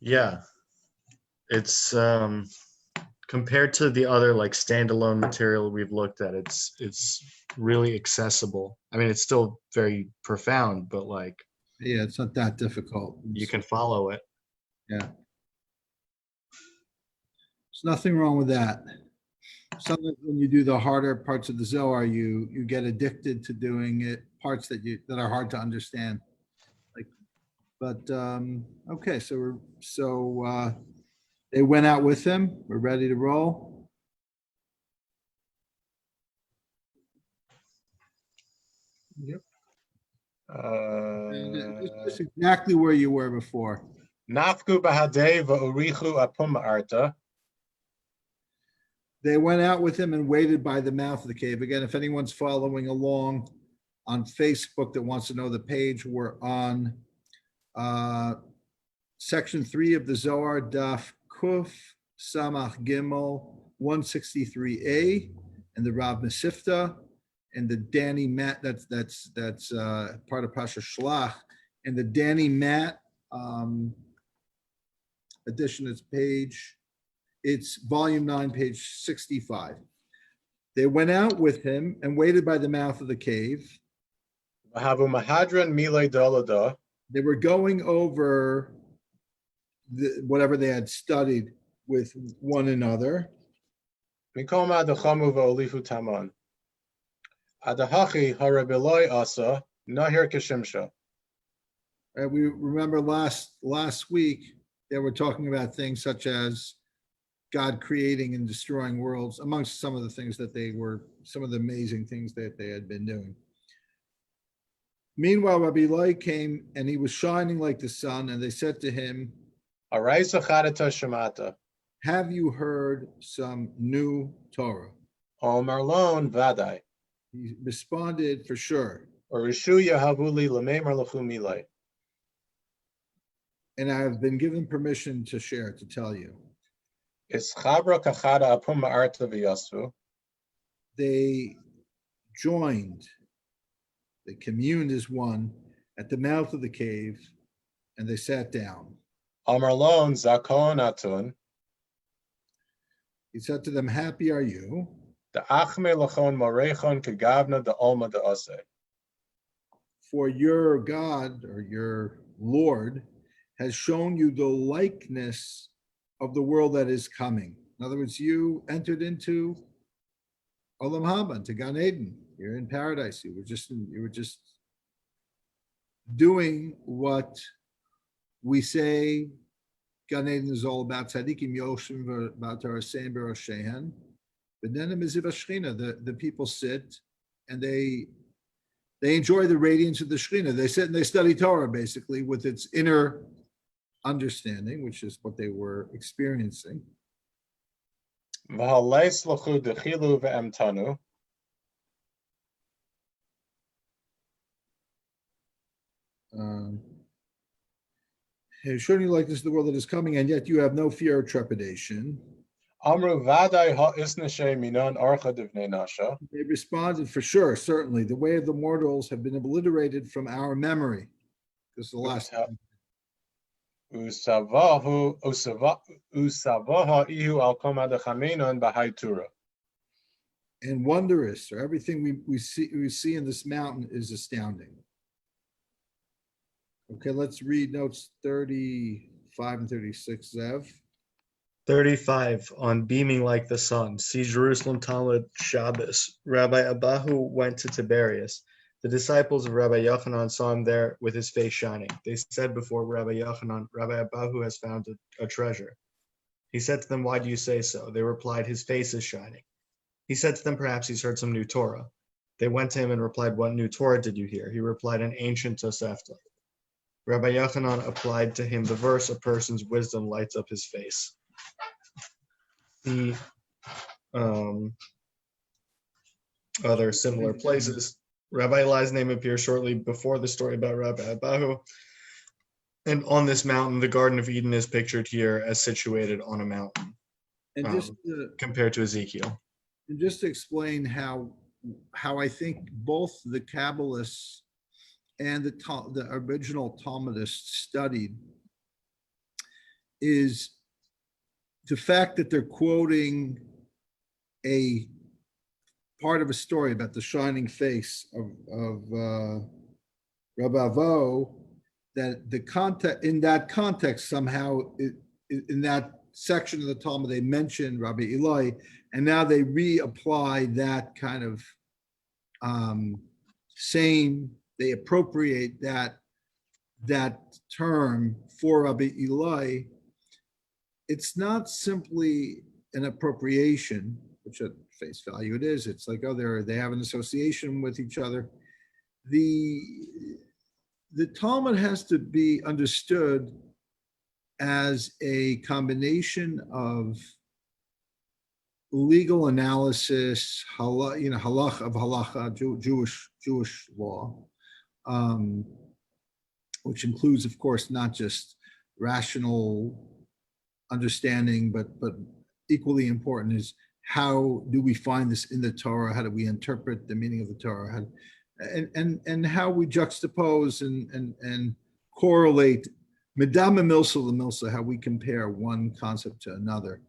Yeah, it's compared to the other like standalone material we've looked at, it's really accessible. I mean, it's still very profound, but like Yeah, it's not that difficult. you can follow it. Yeah. There's nothing wrong with that. Sometimes when you do the harder parts of the Zohar, you get addicted to doing it, parts that are hard to understand. Like, but okay, so they went out with him. We're ready to roll. Yep. This is exactly where you were before. Nafku bahadei va'urichu apum arta. They went out with him and waited by the mouth of the cave. Again, if anyone's following along on Facebook that wants to know the page, we're on section 3 of the Zohar, Daf Kuf Samach Gimel 163a, and the Rav Mesivta, and the Danny Matt. That's part of Pasha Shlach, and the Danny Matt edition. It's volume 9, page 65. They went out with him and waited by the mouth of the cave. Vahavu mahadran milei dolada. They were going over whatever they had studied with one another. Mikoma adechamu va'olifu taman. Adahachi harabiloi asa nahir kishimsha. We remember last week they were talking about things such as God creating and destroying worlds, amongst some of the things that some of the amazing things that they had been doing. Meanwhile, Rabbi Eloi came and he was shining like the sun, and they said to him, Araisa charata shemata. have you heard some new Torah? Omar lon vadai. He responded, for sure. Orishu yahavuli lamemar lachu milei. And I have been given permission to share, to tell you. Is chabra kachada apum arta v'yasu. They joined, they communed as one at the mouth of the cave, and they sat down. Omar lon zakon atun. He said to them, happy are you. The achme lachon morechon kegavna the alma de ase. For your God, or your Lord, has shown you the likeness of the world that is coming. In other words, you entered into Olam Haba, to Gan Eden. You're in paradise. You were just doing what we say Gan Eden is all about. Tzadikim yoshim v'ataraseim b'roshehan. B'nenem miziv hashchina. The people sit and they enjoy the radiance of the Shekhinah. They sit and they study Torah, basically, with its inner understanding, which is what they were experiencing. V'halais lachu dechilu ve'emtanu. Showing you like this is the world that is coming, and yet you have no fear or trepidation. Amru vadai ha'isnashe minan archa devnei nasha. They responded, for sure, certainly. The way of the mortals have been obliterated from our memory. This is the last time. Usavaha ihu al koma dechamenon b'hai Torah. And wondrous, or everything we see in this mountain is astounding. Okay, let's read notes 35 and 36, Zev. 35, on beaming like the sun. See Jerusalem Talmud Shabbos. Rabbi Abahu went to Tiberias. The disciples of Rabbi Yochanan saw him there with his face shining. They said before Rabbi Yochanan, Rabbi Abahu has found a treasure. He said to them, why do you say so? They replied, his face is shining. He said to them, perhaps he's heard some new Torah. They went to him and replied, what new Torah did you hear? He replied, an ancient Tosefta. Rabbi Yochanan applied to him the verse, a person's wisdom lights up his face. The other similar places. Rabbi Eli's name appears shortly before the story about Rabbi Abahu. And on this mountain, the Garden of Eden is pictured here as situated on a mountain, And compared to Ezekiel. And just to explain how I think both the Kabbalists and the original Talmudists studied is the fact that they're quoting a part of a story about the shining face of Rabbi Avo, that the context, in that context, somehow in that section of the Talmud, they mention Rabbi Eli, and now they reapply that kind of they appropriate that term for Rabbi Eli. It's not simply an appropriation, which at face value it is. It's like, oh, they have an association with each other. The Talmud has to be understood as a combination of legal analysis, halacha, Jewish law, which includes, of course, not just rational understanding, but equally important is how do we find this in the Torah? How do we interpret the meaning of the Torah? And how we juxtapose and correlate midah milsa l'milsa, how we compare one concept to another,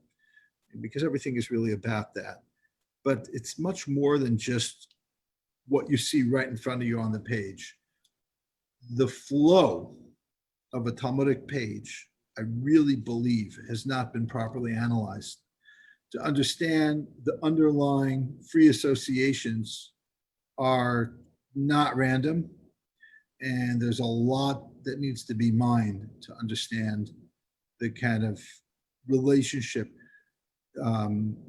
because everything is really about that. But it's much more than just what you see right in front of you on the page. The flow of a Talmudic page, I really believe, has not been properly analyzed to understand the underlying free associations are not random, and there's a lot that needs to be mined to understand the kind of relationship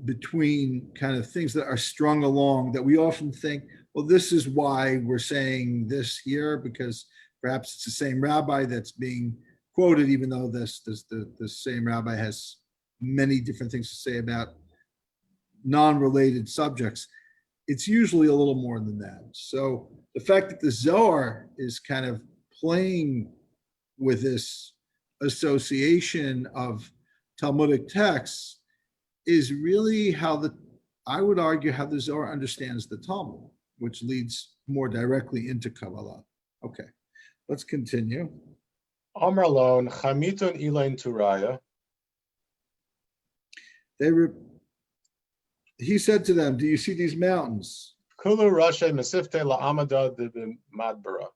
between kind of things that are strung along that we often think, well, this is why we're saying this here, because perhaps it's the same rabbi that's being quoted, even though the same rabbi has many different things to say about non-related subjects. It's usually a little more than that. So the fact that the Zohar is kind of playing with this association of Talmudic texts is really I would argue, how the Zohar understands the Talmud, which leads more directly into Kabbalah. Okay, let's continue. Amar lon chamitun ilain turaya. He said to them, do you see these mountains? Kulu Rav Mesivta la'amada madbara.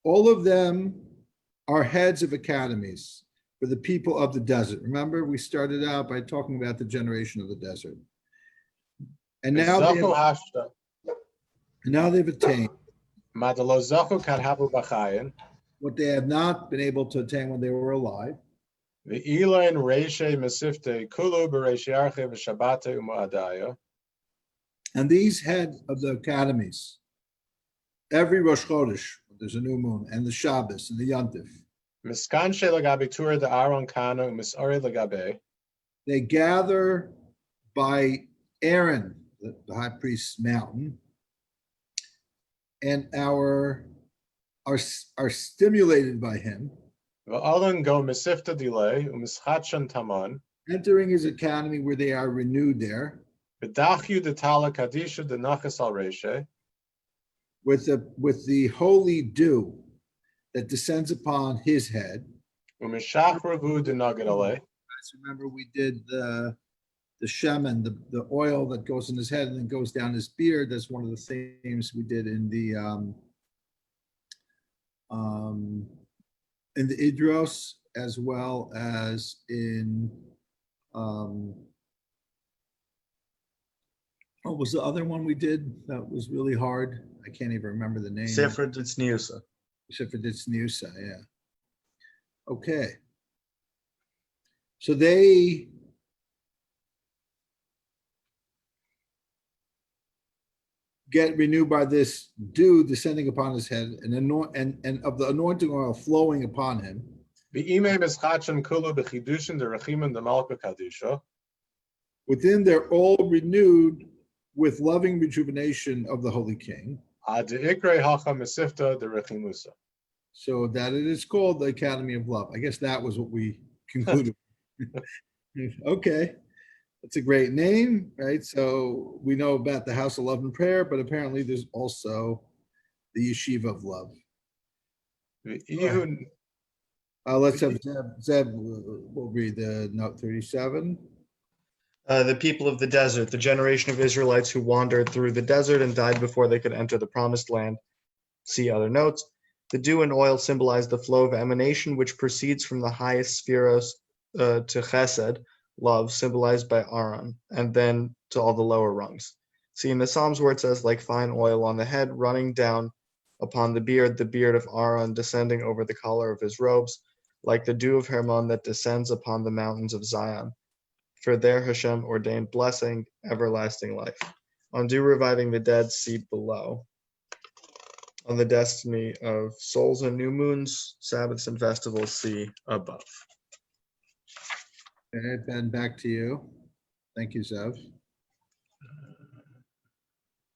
All of them are heads of academies for the people of the desert. Remember, we started out by talking about the generation of the desert. And now they've attained what they had not been able to attain when they were alive. The Elain Reishe Mesivte Kulu Bereishiarche v'Shabate u'Ma'adaya. And these heads of the academies, every Rosh Chodesh, there's a new moon, and the Shabbos and the Yontif. Miskanshe lagabe Torah de Ahron Kanu Misare lagabe. They gather by Aaron, the high priest's mountain, and are stimulated by him. V'Alan go Mesivta delay u'Mischatchan Taman. Entering his academy where they are renewed there. B'Dachyu de Tala Kadisha de Nachas al Reishe. With the holy dew that descends upon his head. U'Mishachravu de Nagad alei. Remember, we did the shemen, the oil that goes in his head and then goes down his beard. That's one of the themes we did in the Idros, as well as in what was the other one we did that was really hard? I can't even remember the name. Sefer Ditzniusa. Sefer Ditzniusa, yeah. Okay. So they get renewed by this dew descending upon his head and of the anointing oil flowing upon him. Within, they're all renewed with loving rejuvenation of the Holy King. So that it is called the Academy of Love. I guess that was what we concluded. Okay. That's a great name, right? So we know about the House of Love and Prayer, but apparently there's also the Yeshiva of Love. Let's have Zeb will read the note 37. The people of the desert, the generation of Israelites who wandered through the desert and died before they could enter the promised land. See other notes. The dew and oil symbolize the flow of emanation which proceeds from the highest spheros to chesed, love, symbolized by Ahron, and then to all the lower rungs. See in the Psalms where it says, like fine oil on the head, running down upon the beard of Ahron descending over the collar of his robes, like the dew of Hermon that descends upon the mountains of Zion. For there Hashem ordained blessing, everlasting life. On dew reviving the dead, see below. On the destiny of souls and new moons, Sabbaths and festivals, see above. Okay, Ben, back to you. Thank you, Zev.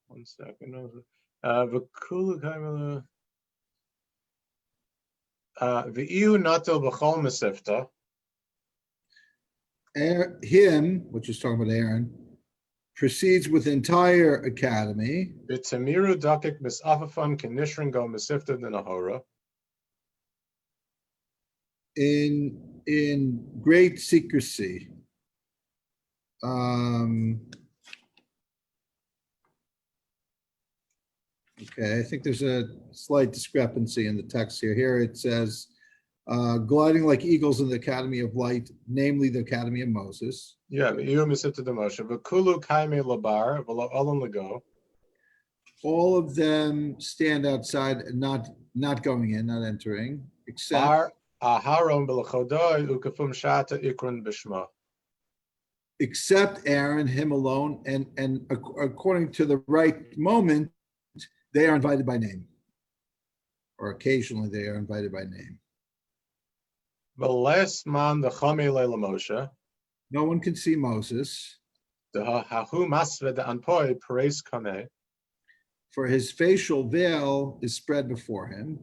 1 second. V'iu natil b'chol Mesivta. Him, which is talking about Aaron, proceeds with the entire academy. B'tamiru dakik misafafan kenishrin go Mesivta denahora. In great secrecy. Okay, I think there's a slight discrepancy in the text here. Here it says, gliding like eagles in the Academy of Light, namely the Academy of Moses. Yeah, v'iu Mesivta de Moshe. V'kulu kaime labar v'lo olam lego. All of them stand outside and not going in, not entering, except Bar Ahron b'lechodoi ukafum shata ikron b'shma. Except Aaron, him alone, and according to the right moment, they are invited by name, or occasionally they are invited by name. V'les man dechami leila Moshe. No one can see Moses, Hahu masved anpoi peres kame. for his facial veil is spread before him.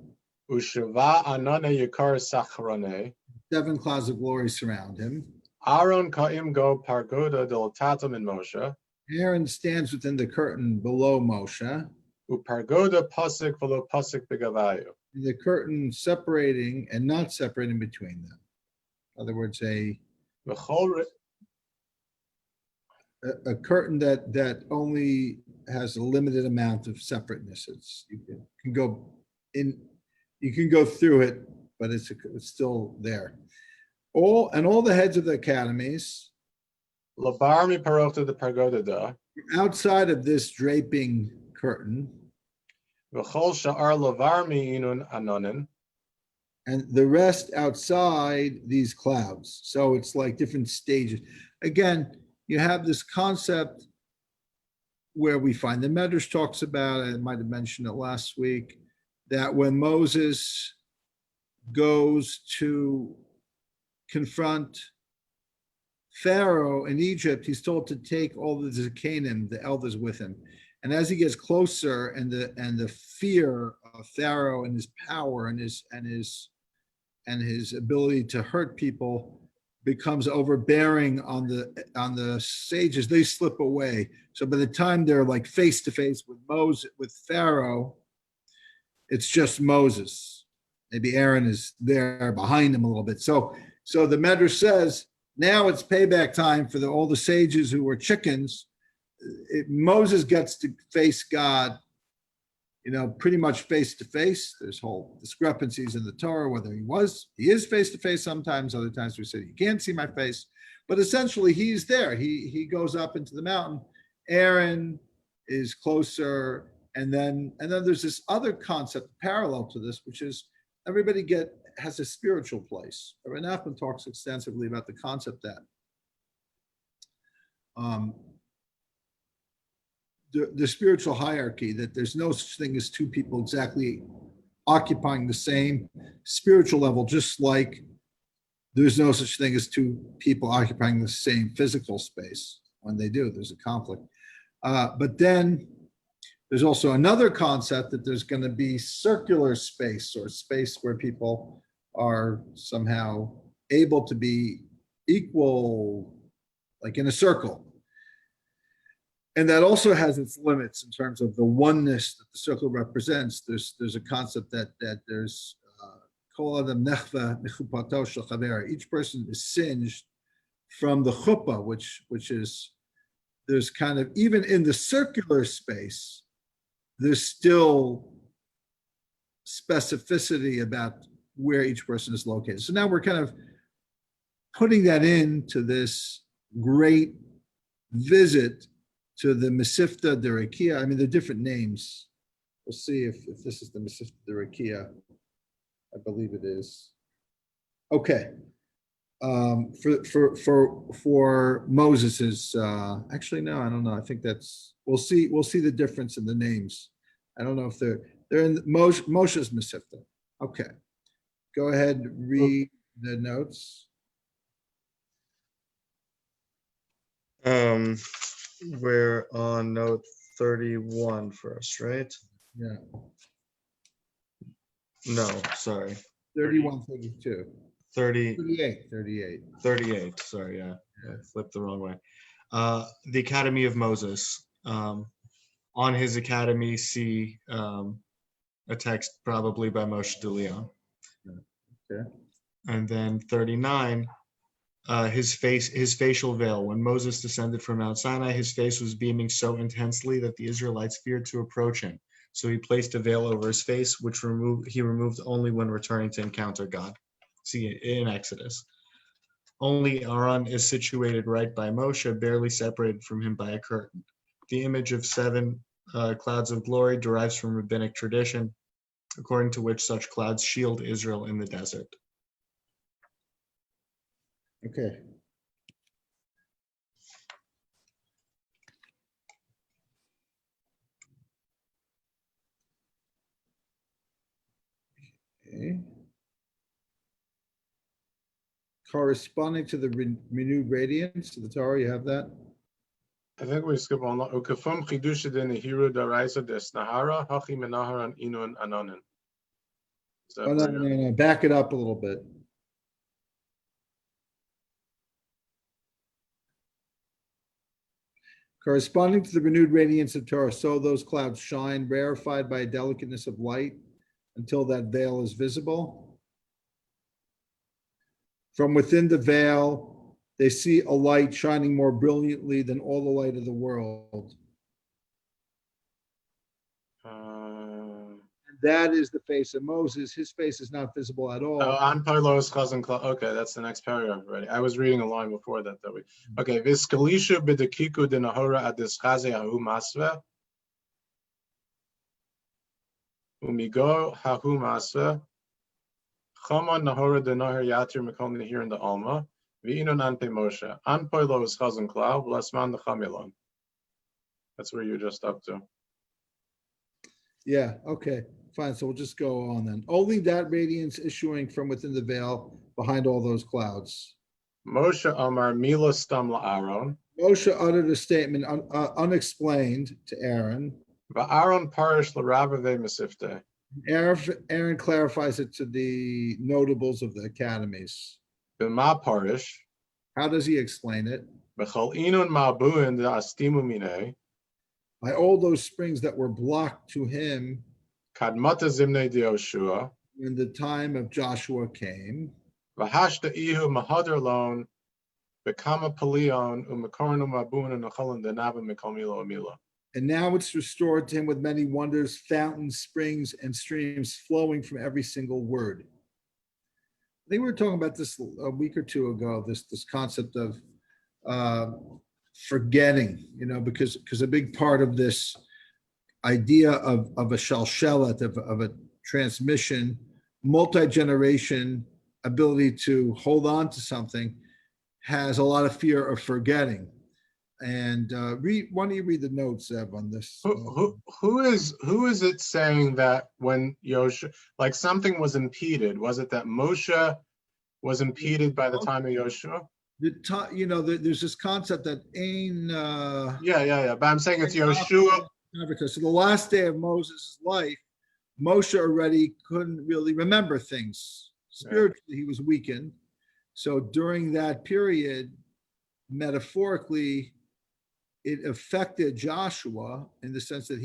Ushava anane yikar sachrone. 7 clouds of glory surround him. Ahron ka'im go pargoda delatatum in Moshe. Aaron stands within the curtain below Moshe. Upargoda pasik v'lo pasik begavayu. The curtain separating and not separating between them. In other words, a curtain that only has a limited amount of separateness. You can go in, you can go through it, but it's still there. All the heads of the academies Labarmi parokta de pargoda da. outside of this draping curtain, V'chol sha'ar lavarmi inun anonin. and the rest outside these clouds. So it's like different stages. Again, you have this concept where we find the Medrash talks about, I might have mentioned it last week, that when Moses goes to confront Pharaoh in Egypt, he's told to take all the Zakanim, the elders, with him. And as he gets closer, and the fear of Pharaoh and his power and his ability to hurt people becomes overbearing on the sages, they slip away. So by the time they're like face to face with Pharaoh, it's just Moses. Maybe Aaron is there behind him a little bit. So the Medrash says now it's payback time for all the sages who were chickens. Moses gets to face God, pretty much face to face. There's whole discrepancies in the Torah, whether he is face to face sometimes, other times we say, you can't see my face, but essentially he's there. He goes up into the mountain. Aaron is closer. And then there's this other concept parallel to this, which is everybody has a spiritual place. Rav Nachman talks extensively about the concept that the spiritual hierarchy, that there's no such thing as two people exactly occupying the same spiritual level, just like there's no such thing as two people occupying the same physical space. When they do, there's a conflict. But then there's also another concept that there's going to be circular space, or space where people are somehow able to be equal, like in a circle. And that also has its limits in terms of the oneness that the circle represents. There's a concept that there's Each person is singed from the chuppah, which is, there's kind of, even in the circular space, there's still specificity about where each person is located. So now we're kind of putting that into this great visit to the Mesivta de Rekia. I mean, the different names. We'll see if this is the Mesivta de Rekia. I believe it is. Okay. For Moses's, actually, no, I don't know. I think that's, we'll see the difference in the names. I don't know if they're in Moshe's Mesivta. Okay. Go ahead, read the notes. We're on note 31 first, right? Yeah. No, sorry. 31, 32. 30, 38. sorry, yeah. I flipped the wrong way. The Academy of Moses. On his academy, see a text probably by Moshe de Leon. Okay. And then 39, his facial veil. When Moses descended from Mount Sinai, his face was beaming so intensely that the Israelites feared to approach him. So he placed a veil over his face, which he removed only when returning to encounter God. See in Exodus. Only Ahron is situated right by Moshe, barely separated from him by a curtain. The image of 7 clouds of glory derives from rabbinic tradition, according to which such clouds shield Israel in the desert. Okay. Okay. Corresponding to the renewed radiance of the Torah, you have that? I think we skip on Ukafum Chidusha de Nehiru Daraisa des Nahara, Hachi Menaharan Inun Anonin. Oh, no. Back it up a little bit. Corresponding to the renewed radiance of Torah, so those clouds shine, rarefied by a delicateness of light until that veil is visible. From within the veil, they see a light shining more brilliantly than all the light of the world. And that is the face of Moses. His face is not visible at all. On Pilos Chazan Cloud. Okay, that's the next paragraph already. I was reading a line before that. Okay, Viskalishu bidakiku de Nahora adis chaze hahu masve. Umigo hahu masve. Chama Nahora de Nahar Yatir Mikol Nehir in the Alma. V'inun ante Moshe. An Pilos Chazan Cloud. Lasman the Chamilon. That's where you're just up to. Yeah, okay, fine. So we'll just go on then. Only that radiance issuing from within the veil behind all those clouds. Moshe Amar Mila Stam Ahron. Moshe uttered a statement unexplained to Aaron. Va'aron Parish Rav Mesivta. Aaron clarifies it to the notables of the academies. B'ma Parish. How does he explain it? B'chol inun ma'buin da'astimu minei. By all those springs that were blocked to him Kadmata zimnei Yoshua. when the time of Joshua came. V'hashta ihu mahadar lon b'kama palion u'mekornu ma'buin u'necholin denava mikol milo amila. And now it's restored to him with many wonders, fountains, springs, and streams flowing from every single word. I think we were talking about this a week or two ago, this concept of forgetting, because a big part of this idea of a shalshelet, of a transmission, multi-generation ability to hold on to something has a lot of fear of forgetting. And why don't you read the notes, Ev, on this? Who is it saying that when Yoshua, like something was impeded? Was it that Moshe was impeded by the time of Yoshua? There's this concept that yeah. But I'm saying it's Yoshua. So the last day of Moses' life, Moshe already couldn't really remember things. Spiritually, he was weakened. So during that period, metaphorically, it affected Joshua in the sense that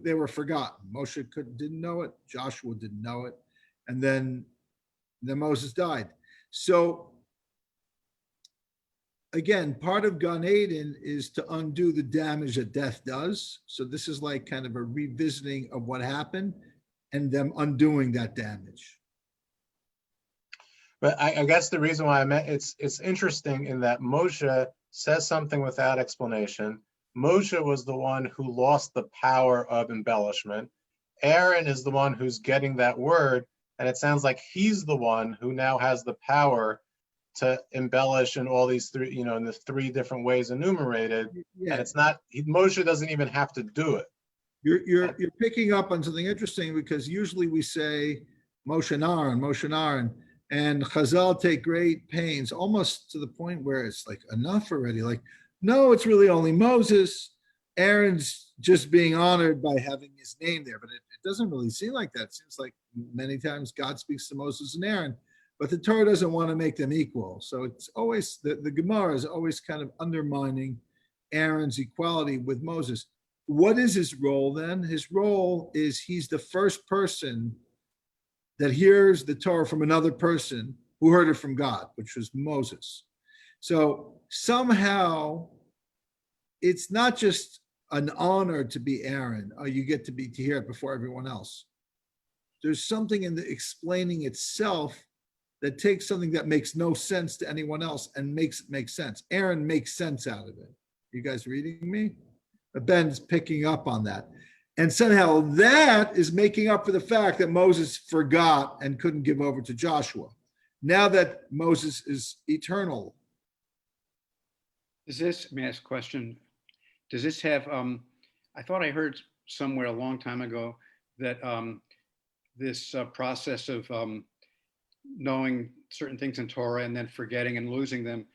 they were forgotten. Moshe didn't know it. Joshua didn't know it. And then Then Moses died. So again, part of Gan Eden is to undo the damage that death does. So this is like kind of a revisiting of what happened and them undoing that damage. But I guess the reason why I meant it's interesting in that Moshe says something without explanation. Moshe was the one who lost the power of embellishment. Aaron is the one who's getting that word, and it sounds like he's the one who now has the power to embellish in all these three, in the three different ways enumerated. Yeah. And it's not, Moshe doesn't even have to do it. You're picking up on something interesting, because usually we say Moshe and Aaron, and Chazal take great pains, almost to the point where it's like enough already. Like, no, it's really only Moses. Aaron's just being honored by having his name there, but it doesn't really seem like that. It seems like many times God speaks to Moses and Aaron, but the Torah doesn't want to make them equal. So it's always, the Gemara is always kind of undermining Aaron's equality with Moses. What is his role then? His role is he's the first person that hears the Torah from another person who heard it from God, which was Moses. So somehow it's not just an honor to be Aaron, or you get to hear it before everyone else. There's something in the explaining itself that takes something that makes no sense to anyone else and makes it make sense. Aaron makes sense out of it. You guys reading me? Ben's picking up on that. And somehow that is making up for the fact that Moses forgot and couldn't give over to Joshua. Now that Moses is eternal. Let me ask a question. Does this have, I thought I heard somewhere a long time ago that this process of knowing certain things in Torah and then forgetting and losing them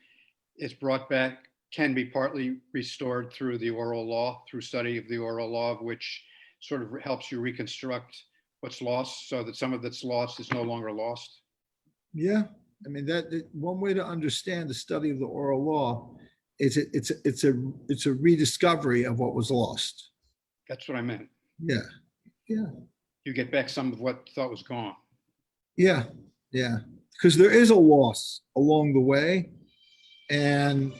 is brought back, can be partly restored through the oral law, through study of the oral law, which sort of helps you reconstruct what's lost, so that some of that's lost is no longer lost? Yeah, I mean, that one way to understand the study of the oral law is it's a rediscovery of what was lost. That's what I meant. Yeah. You get back some of what thought was gone. Yeah, because there is a loss along the way, and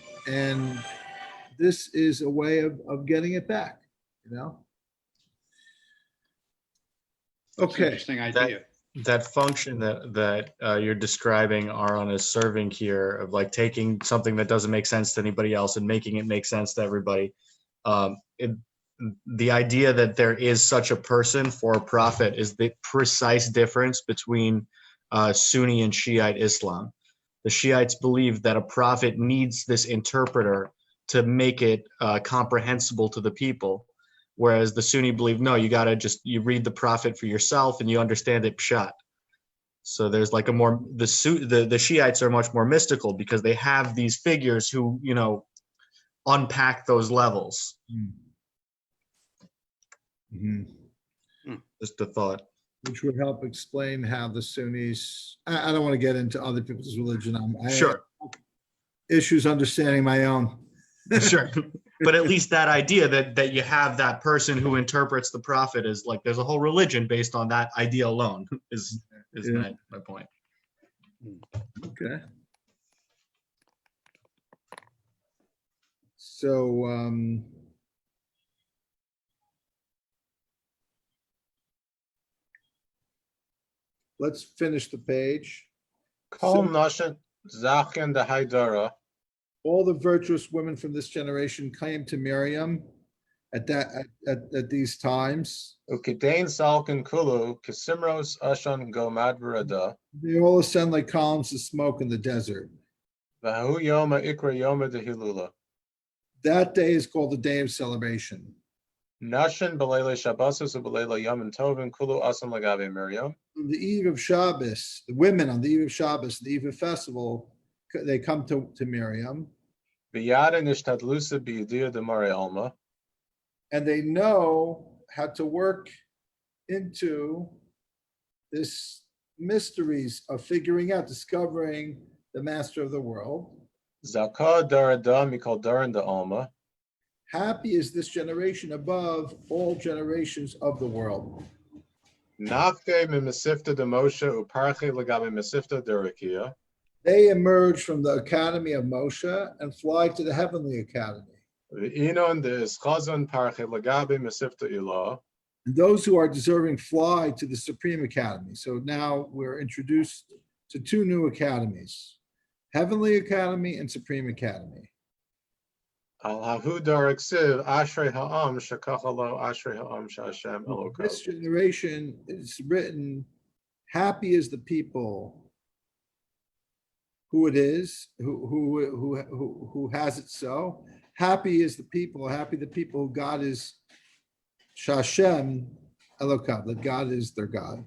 this is a way of getting it back, Okay. Interesting idea. That function that you're describing, Ahron, is serving here, of like taking something that doesn't make sense to anybody else and making it make sense to everybody. The idea that there is such a person for a prophet is the precise difference between Sunni and Shiite Islam. The Shiites believe that a prophet needs this interpreter to make it comprehensible to the people. Whereas the Sunni believe, no, you got to you read the prophet for yourself and you understand it pshat. So there's like the Shiites are much more mystical because they have these figures who, unpack those levels. Mm-hmm. Just a thought. Which would help explain how the Sunnis, I don't want to get into other people's religion. Sure. Issues understanding my own. Sure. But at least that idea that you have that person who interprets the prophet is like, there's a whole religion based on that idea alone is my point. Okay. So, let's finish the page. Kol Nashat Zachin the Haidara. All the virtuous women from this generation came to Miriam at these times. Ukidain Salkin Kulu, Kisimros Ashan Gomad Verada. They all ascend like columns of smoke in the desert. Vahu Yoma Ikra Yoma de Hilula. That day is called the day of celebration. Nashin Balele Shabbasus Balela Yamin Tovin Kulu Asam Lagabe Miriam. On the eve of Shabbos, the women on the eve of Shabbos, the eve of festival, they come to Miriam. V'yada nishtadlusa b'yediyah demare alma. And they know how to work into this mysteries of figuring out, discovering the master of the world. Zakah darada mikol daran alma. Happy is this generation above all generations of the world. Nafke me Mesivta de Moshe uparche legabe Mesivta derakia. They emerge from the academy of Moshe and fly to the heavenly academy. V'inon de ischazon parche legabe Mesivta ilah. And those who are deserving fly to the Supreme Academy. So now we're introduced to two new academies, Heavenly Academy and Supreme Academy. Al hahu darak siv ashrei ha'am shekachalo ashrei ha'am sha'Hashem elokav. This generation is written, happy is the people who it is, who has it so. Happy is the people who God is Shashem Elokav, that God is their God.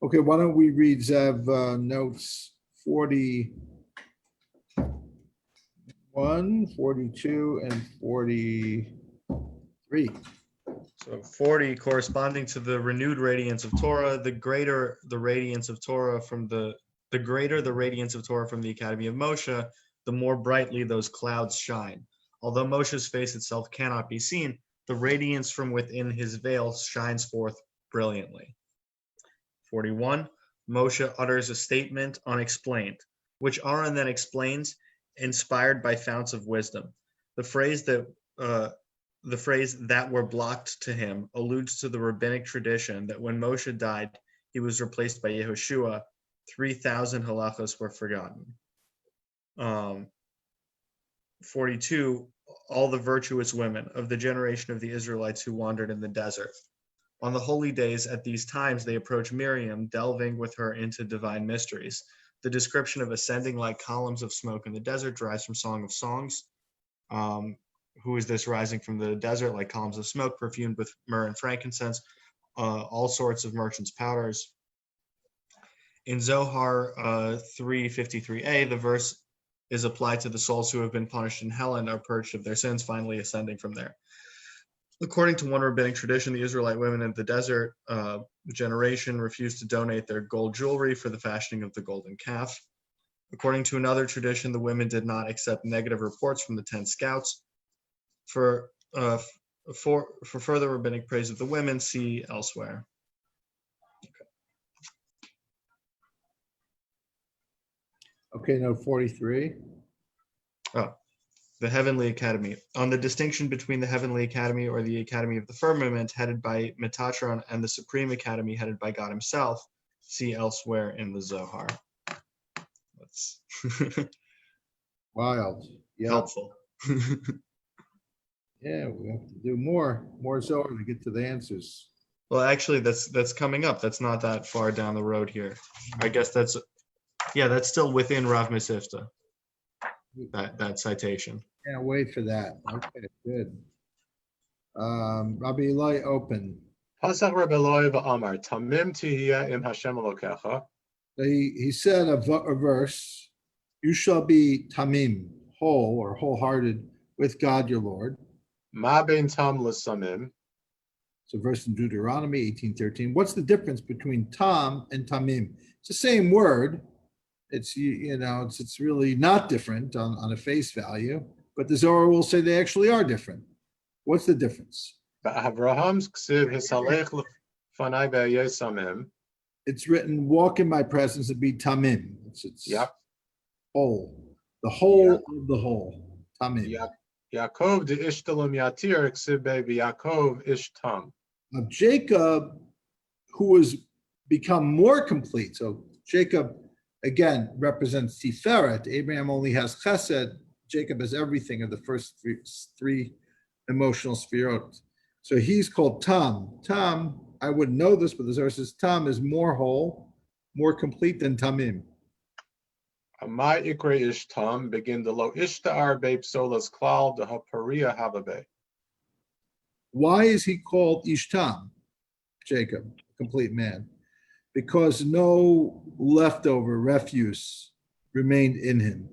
Okay, why don't we read Zev notes 41, 42, and 43. So 40 corresponding to the renewed radiance of Torah, the greater the radiance of Torah from the greater the radiance of Torah from the Academy of Moshe, the more brightly those clouds shine. Although Moshe's face itself cannot be seen, the radiance from within his veil shines forth brilliantly. 41, Moshe utters a statement unexplained, which Ahron then explains, inspired by founts of wisdom. The phrase that were blocked to him alludes to the rabbinic tradition that when Moshe died, he was replaced by Yehoshua. 3,000 halachos were forgotten. 42, all the virtuous women of the generation of the Israelites who wandered in the desert. On the holy days at these times, they approach Miriam, delving with her into divine mysteries. The description of ascending like columns of smoke in the desert derives from Song of Songs. Who is this rising from the desert like columns of smoke, perfumed with myrrh and frankincense, all sorts of merchants' powders. In Zohar 353a, the verse is applied to the souls who have been punished in hell and are purged of their sins, finally ascending from there. According to one rabbinic tradition, the Israelite women in the desert generation refused to donate their gold jewelry for the fashioning of the golden calf. According to another tradition, the women did not accept negative reports from the 10 scouts. For further rabbinic praise of the women, see elsewhere. Okay, note 43. The Heavenly Academy. On the distinction between the Heavenly Academy or the Academy of the Firmament headed by Metatron and the Supreme Academy headed by God himself, see elsewhere in the Zohar. That's Wild. Yeah. helpful. Yeah, we have to do more Zohar to get to the answers. Well, actually, that's coming up. That's not that far down the road here. I guess that's still within Rav Mesivta, that citation. Can't wait for that. Okay, good. Rabbi Eli, open. Pasach Rabbi Eloi v'amar tamim tihiyah im Hashem elokecha. He said a verse, you shall be tamim, whole or wholehearted with God your Lord. Ma bein tam l'samim. It's a verse in Deuteronomy 18:13. What's the difference between tam and tamim? It's the same word. It's it's really not different on a face value, but the Zohar will say they actually are different. What's the difference? Abraham's ksiv hisalech l'fanai be'ayeh samim. It's written, walk in my presence and be tamim. It's whole, the whole of the whole, tamim. Yaakov de ishtalim yatir ksiv Yaakov ishtam. Now Jacob, who has become more complete. So Jacob, again, represents Tiferet. Abraham only has Chesed. Jacob has everything of the first three emotional spherot. So he's called Tam. Tam, I wouldn't know this, but the Zohar says Tam is more whole, more complete than Tamim. Amai ikre ishtam begin the lo ishtar be psolas klal de haparia hababe. Why is he called Ishtam, Jacob, complete man? Because no leftover refuse remained in him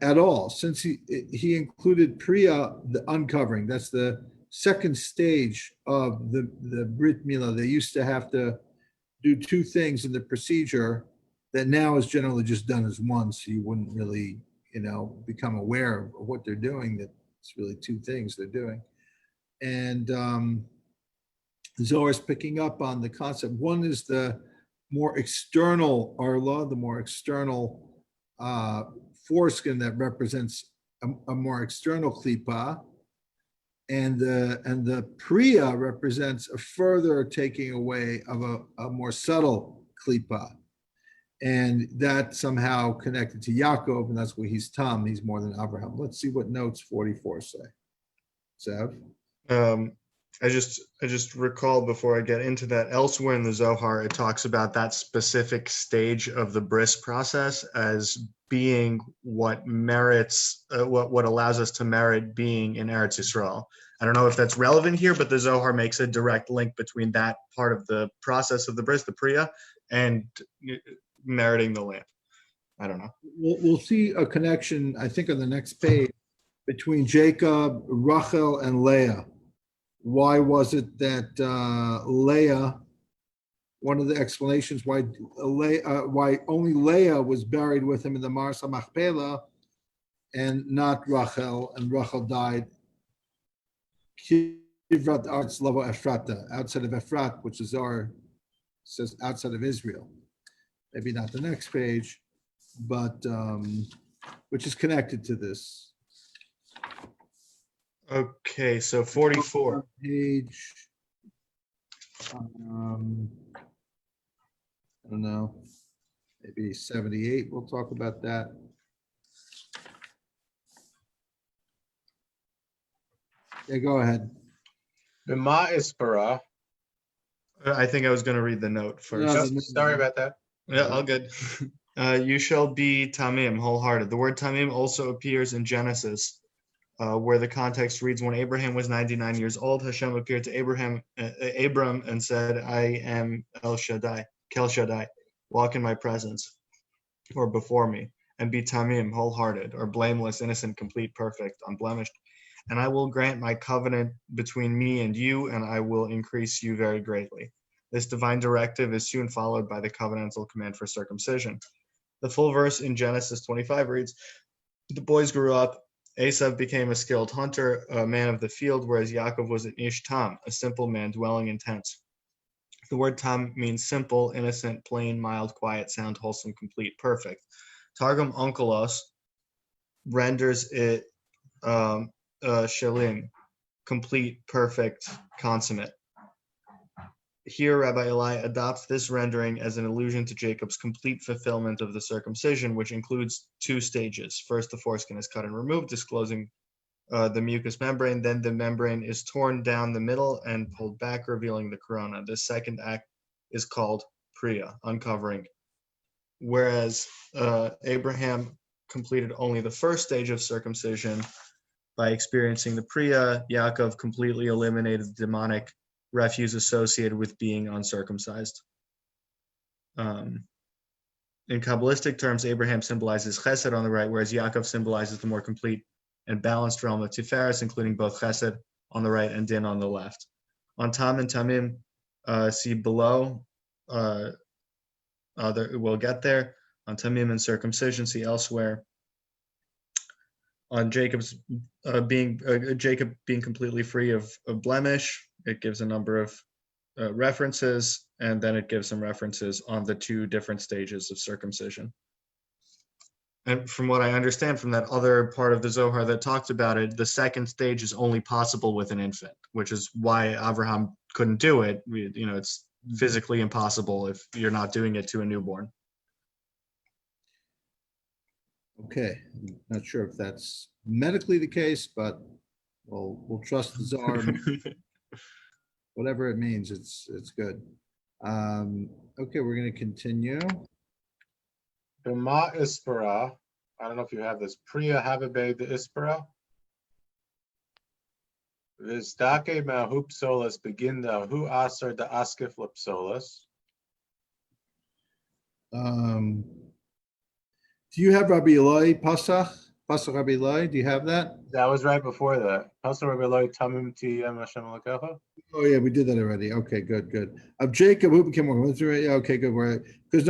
at all. Since he included Priya, the uncovering, that's the second stage of the Brit Milah. They used to have to do two things in the procedure that now is generally just done as one, so you wouldn't really, become aware of what they're doing, that it's really two things they're doing. And Zohar is picking up on the concept. One is the more external arla, the more external foreskin that represents a more external klipa, and the priya represents a further taking away of a more subtle klipa, and that somehow connected to Yaakov, and that's why he's Tam. He's more than Abraham. Let's see what notes 44 say. Zev? I just recall before I get into that, elsewhere in the Zohar, it talks about that specific stage of the bris process as being what merits, what allows us to merit being in Eretz Yisrael. I don't know if that's relevant here, but the Zohar makes a direct link between that part of the process of the bris, the priya, and meriting the land. I don't know. We'll see a connection, I think, on the next page between Jacob, Rachel, and Leah. Why was it that Leah? One of the explanations why only Leah was buried with him in the Mars HaMachpelah and not Rachel, and Rachel died outside of Ephrat, which is says outside of Israel. Maybe not the next page, but which is connected to this. Okay, so 44. Page, I don't know, maybe 78. We'll talk about that. Yeah, go ahead. B'ma ispara. I think I was going to read the note first. No, Sorry about that. Yeah, all good. You shall be tamim, wholehearted. The word tamim also appears in Genesis, where the context reads, when Abraham was 99 years old, Hashem appeared to Abram and said, I am El Shaddai, Kel Shaddai, walk in my presence, or before me, and be tamim, wholehearted, or blameless, innocent, complete, perfect, unblemished. And I will grant my covenant between me and you, and I will increase you very greatly. This divine directive is soon followed by the covenantal command for circumcision. The full verse in Genesis 25 reads, the boys grew up. Esav became a skilled hunter, a man of the field, whereas Yaakov was an ish tam, a simple man dwelling in tents. The word tam means simple, innocent, plain, mild, quiet, sound, wholesome, complete, perfect. Targum Onkelos renders it shalim, complete, perfect, consummate. Here, Rabbi Eli adopts this rendering as an allusion to Jacob's complete fulfillment of the circumcision, which includes two stages. First, the foreskin is cut and removed, disclosing the mucous membrane. Then the membrane is torn down the middle and pulled back, revealing the corona. The second act is called priya, uncovering. Whereas Abraham completed only the first stage of circumcision by experiencing the priya, Yaakov completely eliminated the demonic refuse associated with being uncircumcised. In Kabbalistic terms, Abraham symbolizes chesed on the right, whereas Yaakov symbolizes the more complete and balanced realm of Tiferes, including both chesed on the right and din on the left. On Tam and Tamim, see below, we'll get there. On Tamim and circumcision, see elsewhere. On Jacob being completely free of blemish, it gives a number of references, and then it gives some references on the two different stages of circumcision. And from what I understand from that other part of the Zohar that talks about it, the second stage is only possible with an infant, which is why Abraham couldn't do it. It's physically impossible if you're not doing it to a newborn. Okay, I'm not sure if that's medically the case, but we'll trust the Zohar. Whatever it means, it's good. Okay, we're going to continue. B'ma ispara. I don't know if you have this. Priya Havabe the ispara. Vizdake ma'hu psolas beginda hu asar da askif psolas. Do you have Rabbi Eloi Pasach Rabbi Eloi? Do you have that? That was right before that. Pasach Rabbi Eloi tamim tiyem Hashem Elokecha. Oh yeah, we did that already. Okay, good. Of Jacob, who became one? Yeah, okay, good. Because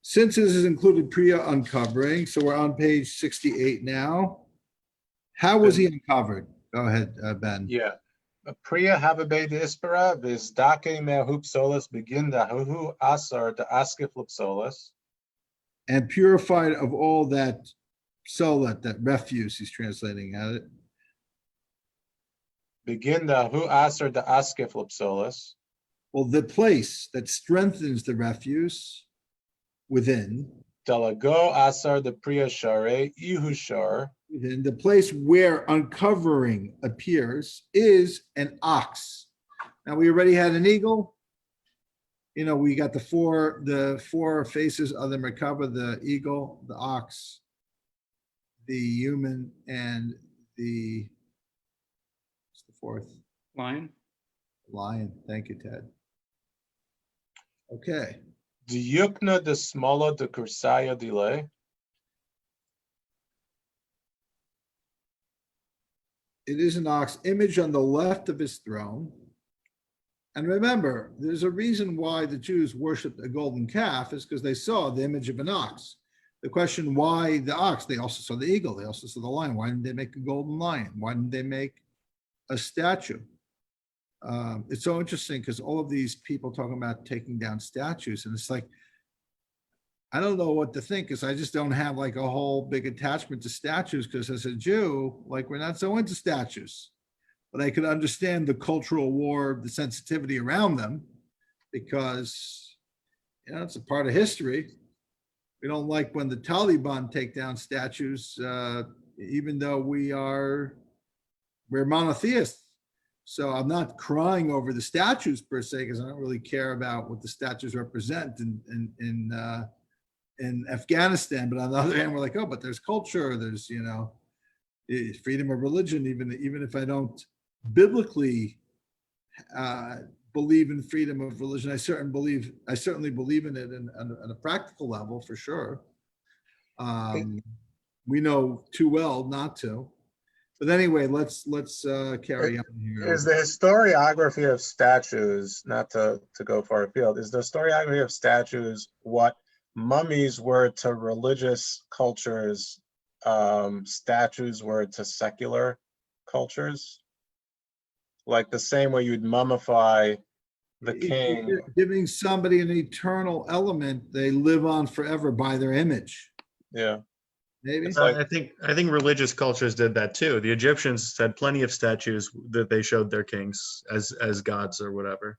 since this has included Priya uncovering, so we're on page 68 now. How was he uncovered? Go ahead, Ben. Yeah. Priya Hababe de Ispera, Viz Dake Mehup Solas, begin the Huhu Asar, the Askif Solas. And purified of all that solat, that refuse, he's translating at it. Begin the Hu Asar, the Askif Solas. Well, the place that strengthens the refuse within. Dalago Asar, the Priya Share, Ihu Shor. Within the place where uncovering appears is an ox. Now we already had an eagle. You know, we got the four faces of the Merkava, the eagle, the ox, the human, and what's the fourth? Lion. Lion. Thank you, Ted. Okay. Diyukna de Smola de Kursaya delay. It is an ox, image on the left of his throne. And remember, there's a reason why the Jews worshipped a golden calf is because they saw the image of an ox. The question, why the ox? They also saw the eagle. They also saw the lion. Why didn't they make a golden lion? Why didn't they make a statue? It's so interesting because all of these people talking about taking down statues, and it's like, I don't know what to think because I just don't have like a whole big attachment to statues because as a Jew, like we're not so into statues. But I could understand the cultural war, the sensitivity around them, because it's a part of history. We don't like when the Taliban take down statues, even though we're monotheists. So I'm not crying over the statues per se, because I don't really care about what the statues represent in Afghanistan. But on the other hand, we're like, oh, but there's culture, there's freedom of religion, even if I don't biblically believe in freedom of religion. I certainly believe in it on a practical level for sure. We know too well not to. But anyway, let's carry on here. Is the historiography of statues, not to go far afield, is the historiography of statues what mummies were to religious cultures, statues were to secular cultures? Like the same way you'd mummify the king. Giving somebody an eternal element, they live on forever by their image. Yeah. Maybe. I think religious cultures did that too. The Egyptians had plenty of statues that they showed their kings as gods or whatever.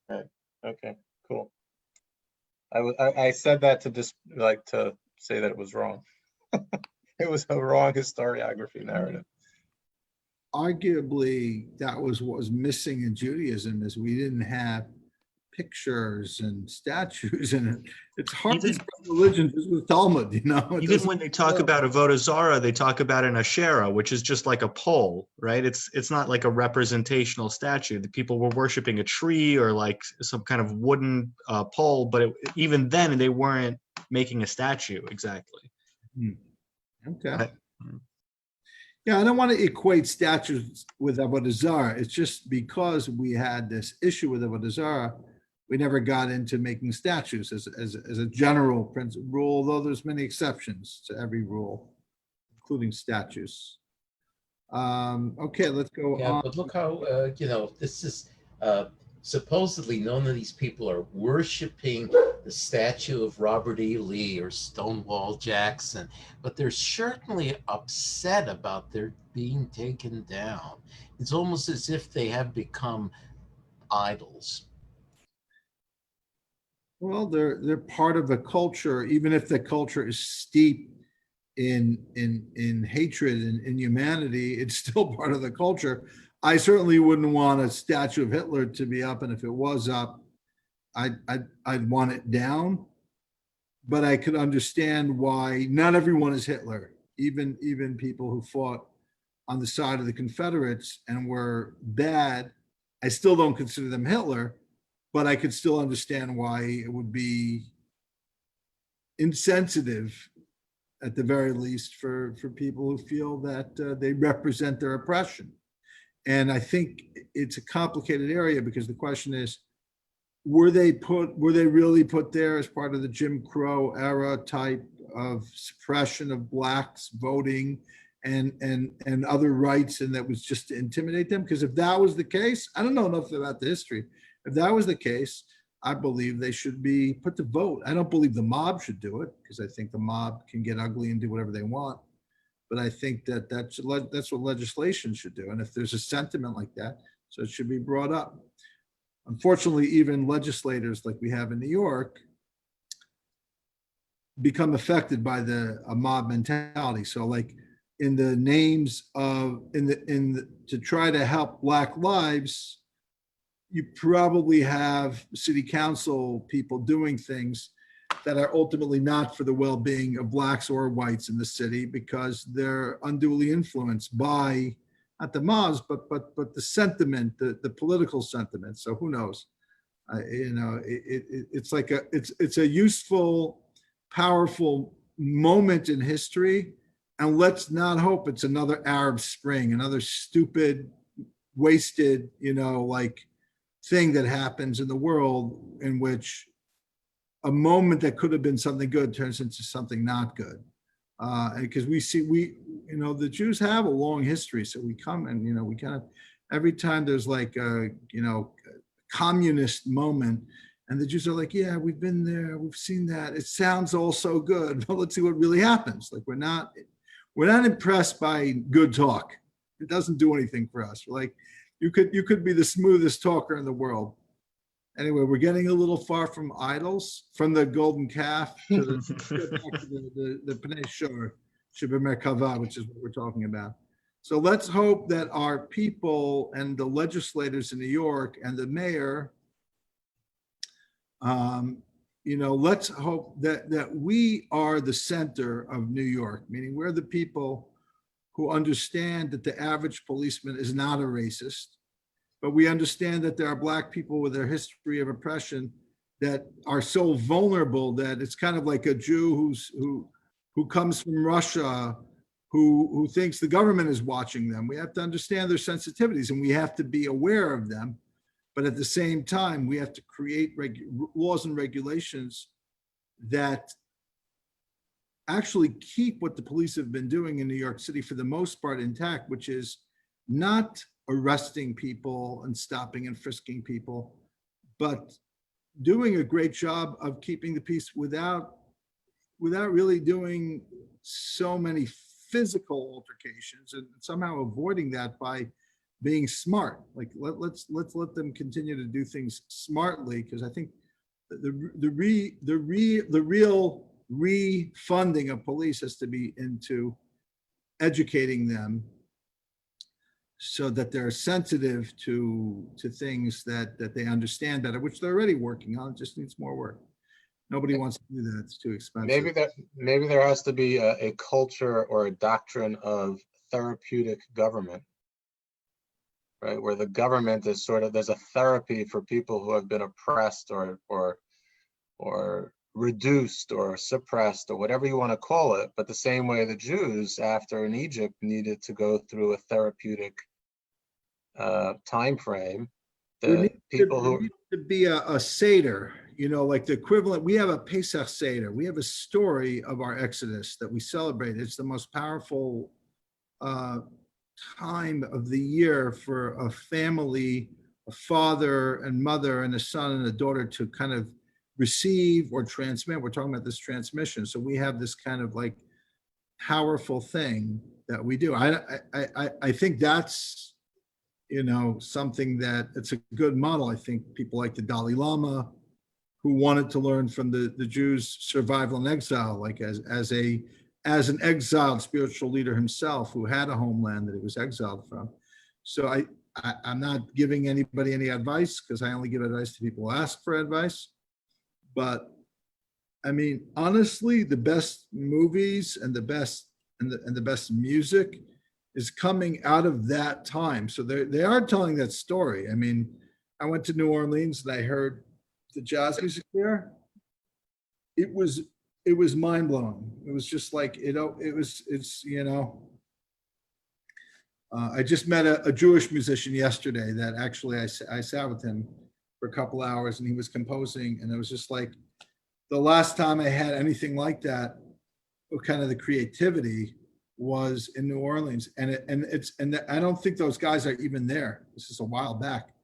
Right. Okay. Cool. I said that to just to say that it was wrong. It was a wrong historiography narrative. Arguably, that was what was missing in Judaism, is we didn't have pictures and statues, and it's hard to spread religion just with Talmud, Even when they talk about avodah zarah, they talk about an asherah, which is just like a pole, right? It's not like a representational statue. The people were worshiping a tree or like some kind of wooden pole, but even then they weren't making a statue exactly. Okay. Yeah, I don't want to equate statues with avodah zarah. It's just because we had this issue with avodah zarah, we never got into making statues as a general principle rule, although there's many exceptions to every rule, including statues. Okay, let's go on. But look how, this is supposedly none of these people are worshiping the statue of Robert E. Lee or Stonewall Jackson, but they're certainly upset about their being taken down. It's almost as if they have become idols. Well, they're part of a culture, even if the culture is steeped in hatred and inhumanity, it's still part of the culture. I certainly wouldn't want a statue of Hitler to be up, and if it was up, I'd want it down. But I could understand why not everyone is Hitler. Even people who fought on the side of the Confederates and were bad, I still don't consider them Hitler. But I could still understand why it would be insensitive, at the very least, for people who feel that they represent their oppression. And I think it's a complicated area because the question is, were they really put there as part of the Jim Crow era type of suppression of blacks voting and other rights, and that was just to intimidate them. Because if that was the case, I don't know enough about the history. If that was the case, I believe they should be put to vote. I don't believe the mob should do it, because I think the mob can get ugly and do whatever they want. But I think that's what legislation should do. And if there's a sentiment like that, so it should be brought up. Unfortunately, even legislators like we have in New York become affected by a mob mentality. So like in the names of, to try to help Black lives, you probably have city council people doing things that are ultimately not for the well-being of Blacks or whites in the city, because they're unduly influenced by not the mobs, but the sentiment, the political sentiment. So who knows? It's like it's a useful, powerful moment in history, and let's not hope it's another Arab Spring, another stupid, wasted, like thing that happens in the world in which a moment that could have been something good turns into something not good. Because the Jews have a long history. So we come and, we kind of, every time there's like a, communist moment, and the Jews are like, yeah, we've been there, we've seen that. It sounds all so good, but let's see what really happens. Like we're not impressed by good talk. It doesn't do anything for us. We're like, you could be the smoothest talker in the world. Anyway, we're getting a little far from idols, from the golden calf to the Pnei Shor, shebechsav, which is what we're talking about. So let's hope that our people and the legislators in New York and the mayor, let's hope that we are the center of New York, meaning we're the people who understand that the average policeman is not a racist, but we understand that there are Black people with a history of oppression that are so vulnerable that it's kind of like a Jew who comes from Russia, who thinks the government is watching them. We have to understand their sensitivities, and we have to be aware of them. But at the same time, we have to create laws and regulations that actually keep what the police have been doing in New York City for the most part intact, which is not arresting people and stopping and frisking people, but doing a great job of keeping the peace without really doing so many physical altercations, and somehow avoiding that by being smart. Like let's let them continue to do things smartly, because I think the real refunding of police has to be into educating them so that they're sensitive to things that they understand better, which they're already working on. It just needs more work. Nobody wants to do that. It's too expensive. Maybe there has to be a culture or a doctrine of therapeutic government, right? Where the government is there's a therapy for people who have been oppressed or reduced or suppressed or whatever you want to call it. But the same way the Jews after in Egypt needed to go through a therapeutic time frame, the people who needs to be a seder, like the equivalent. We have a Pesach seder. We have a story of our Exodus that we celebrate. It's the most powerful time of the year for a family, a father and mother and a son and a daughter to kind of receive or transmit. We're talking about this transmission. So we have this kind of like powerful thing that we do. I think that's, something that it's a good model. I think people like the Dalai Lama, who wanted to learn from the Jews' survival in exile, like as an exiled spiritual leader himself, who had a homeland that he was exiled from. So I'm not giving anybody any advice, because I only give advice to people who ask for advice. But I mean, honestly, the best movies and the best music is coming out of that time. So they are telling that story. I mean, I went to New Orleans and I heard the jazz music there. It was mind blowing. It was just like, I just met a Jewish musician yesterday that actually I sat with him for a couple hours, and he was composing, and it was just like the last time I had anything like that, kind of the creativity was in New Orleans, and I don't think those guys are even there. This is a while back.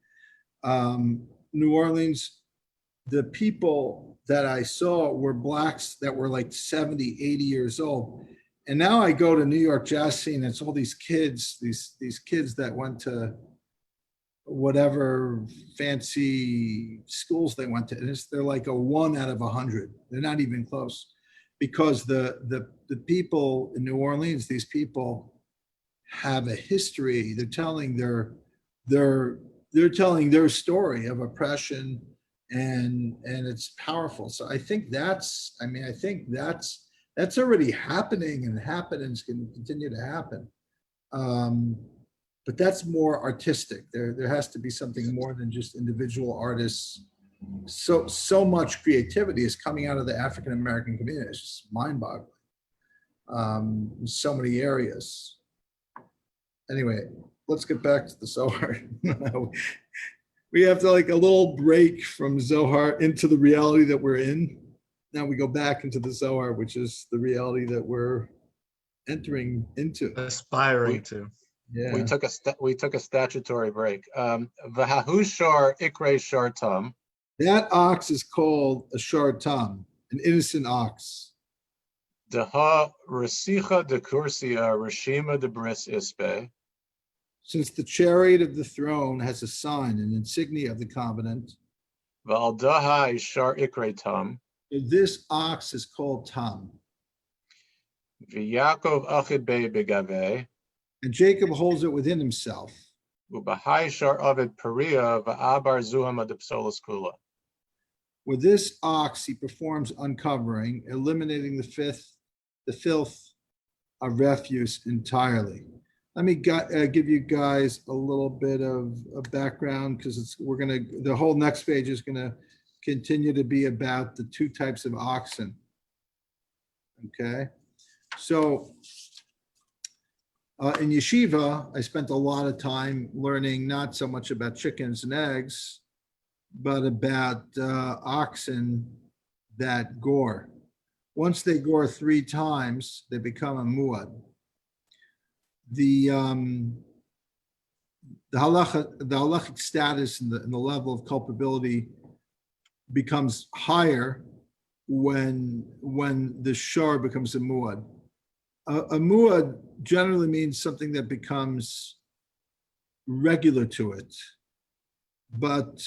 New Orleans, the people that I saw were blacks that were like 70, 80 years old. And now I go to New York jazz scene, it's all these kids, these kids that went to whatever fancy schools they went to. And they're like a 1 out of 100. They're not even close, because the people in New Orleans, these people have a history. They're telling their story of oppression, and it's powerful. So I think that's already happening, and happenings can continue to happen. But that's more artistic. There has to be something more than just individual artists. So much creativity is coming out of the African American community. It's just mind-boggling. In so many areas. Anyway, let's get back to the Zohar. We have to like a little break from Zohar into the reality that we're in. Now we go back into the Zohar, which is the reality that we're entering into. Aspiring to. Yeah. We took a statutory break. V'hahu shor ikre shor tam. That ox is called a shor tam, an innocent ox. Daha resicha de kursia reshima de bris ispe. Since the chariot of the throne has a sign, an insignia of the covenant. V'al daha shor ikre tam. This ox is called tam. V'Yakov achid be begave. And Jacob holds it within himself. U'b'hai shor avid peria v'abar zuhama de psolas kula. With this ox, he performs uncovering, eliminating the filth of refuse entirely. Let me give you guys a little bit of a background, because the whole next page is gonna continue to be about the 2 types of oxen. Okay, so in yeshiva, I spent a lot of time learning not so much about chickens and eggs, but about oxen that gore. Once they gore 3 times, they become a muad. The halachic status and the level of culpability becomes higher when the shor becomes a muad. A muad generally means something that becomes regular to it, but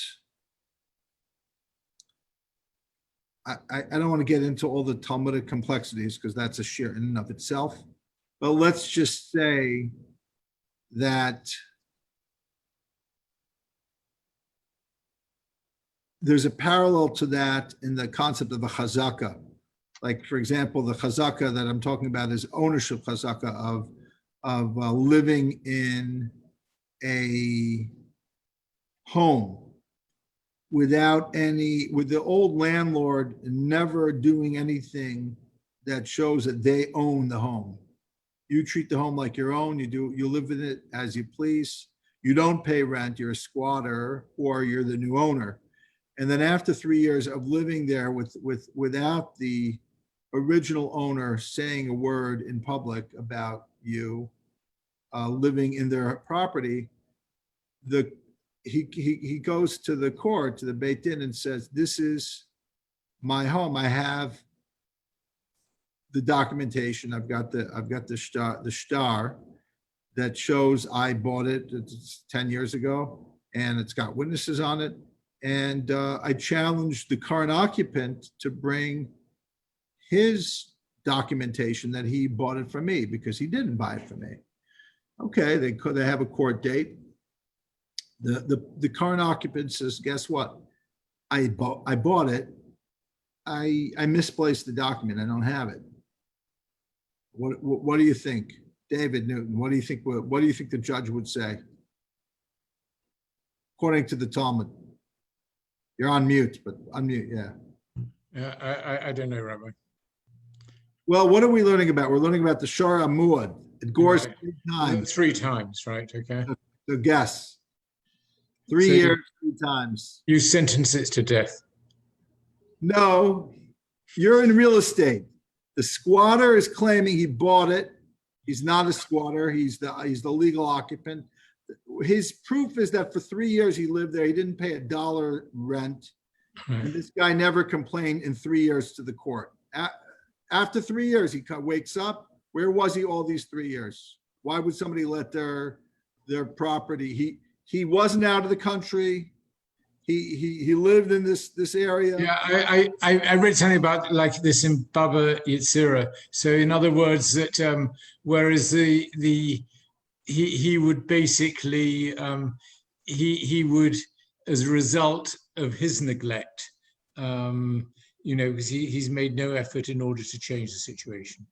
I don't want to get into all the Talmudic complexities, because that's a shir in and of itself. But let's just say that there's a parallel to that in the concept of a chazaka. Like, for example, the chazaka that I'm talking about is ownership chazaka of living in a home with the old landlord never doing anything that shows that they own the home. You treat the home like your own. You live in it as you please. You don't pay rent. You're a squatter, or you're the new owner. And then after 3 years of living there without the original owner saying a word in public about you living in their property, he goes to the court, to the Beit Din, and says, "This is my home. I have the documentation. I've got the shtar that shows I bought it. It's 10 years ago, and it's got witnesses on it. And I challenged the current occupant to bring his documentation that he bought it from me, because he didn't buy it from me." Okay, they have a court date. The current occupant says, "Guess what? I bought it. I misplaced the document. I don't have it." What do you think, David Newton? What do you think the judge would say? According to the Talmud. You're on mute, but unmute, yeah. Yeah, I don't know, Rabbi. Well, what are we learning about? We're learning about the Shor Hamoed. It gores Right. 3 times. 3 times, right? Okay. So guess. 3 So years, 3 times. You sentence it to death. No, you're in real estate. The squatter is claiming he bought it. He's not a squatter. He's the legal occupant. His proof is that for 3 years he lived there. He didn't pay $1 rent. Right. And this guy never complained in 3 years to the court. After 3 years, he wakes up. Where was he all these 3 years? Why would somebody let their property? He wasn't out of the country. He lived in this area. Yeah, I read something about like this in Baba Yitzira. So in other words, that whereas he would basically he would, as a result of his neglect, because he's made no effort in order to change the situation.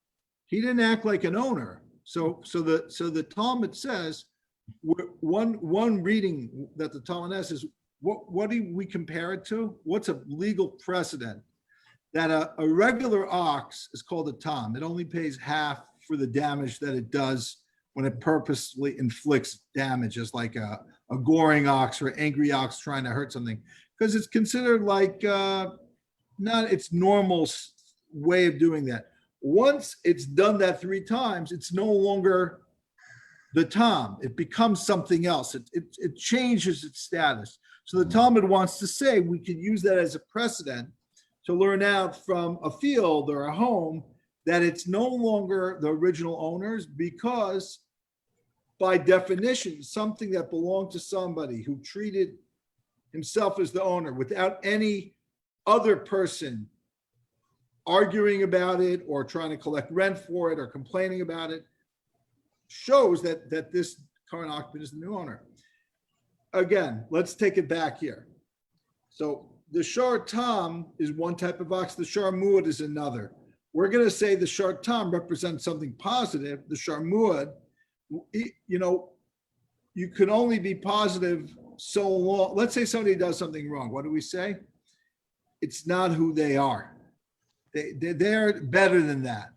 He didn't act like an owner. So the Talmud says, one reading that the Talmud has is, what do we compare it to? What's a legal precedent? That a regular ox is called a tom. It only pays half for the damage that it does when it purposely inflicts damage, as like a goring ox or an angry ox trying to hurt something, because it's considered like not its normal way of doing that. Once it's done that 3 times, it's no longer the tom. It becomes something else. It changes its status. So the Talmud wants to say we could use that as a precedent to learn out from a field or a home that it's no longer the original owners, because by definition, something that belonged to somebody who treated himself as the owner without any other person arguing about it or trying to collect rent for it or complaining about it, shows that this current occupant is the new owner. Again, let's take it back here. So the Shor Tam is one type of ox. The Shor Muad is another. We're going to say the Shor Tam represents something positive. The Shor Muad, you can only be positive so long. Let's say somebody does something wrong. What do we say? It's not who they are. They're better than that.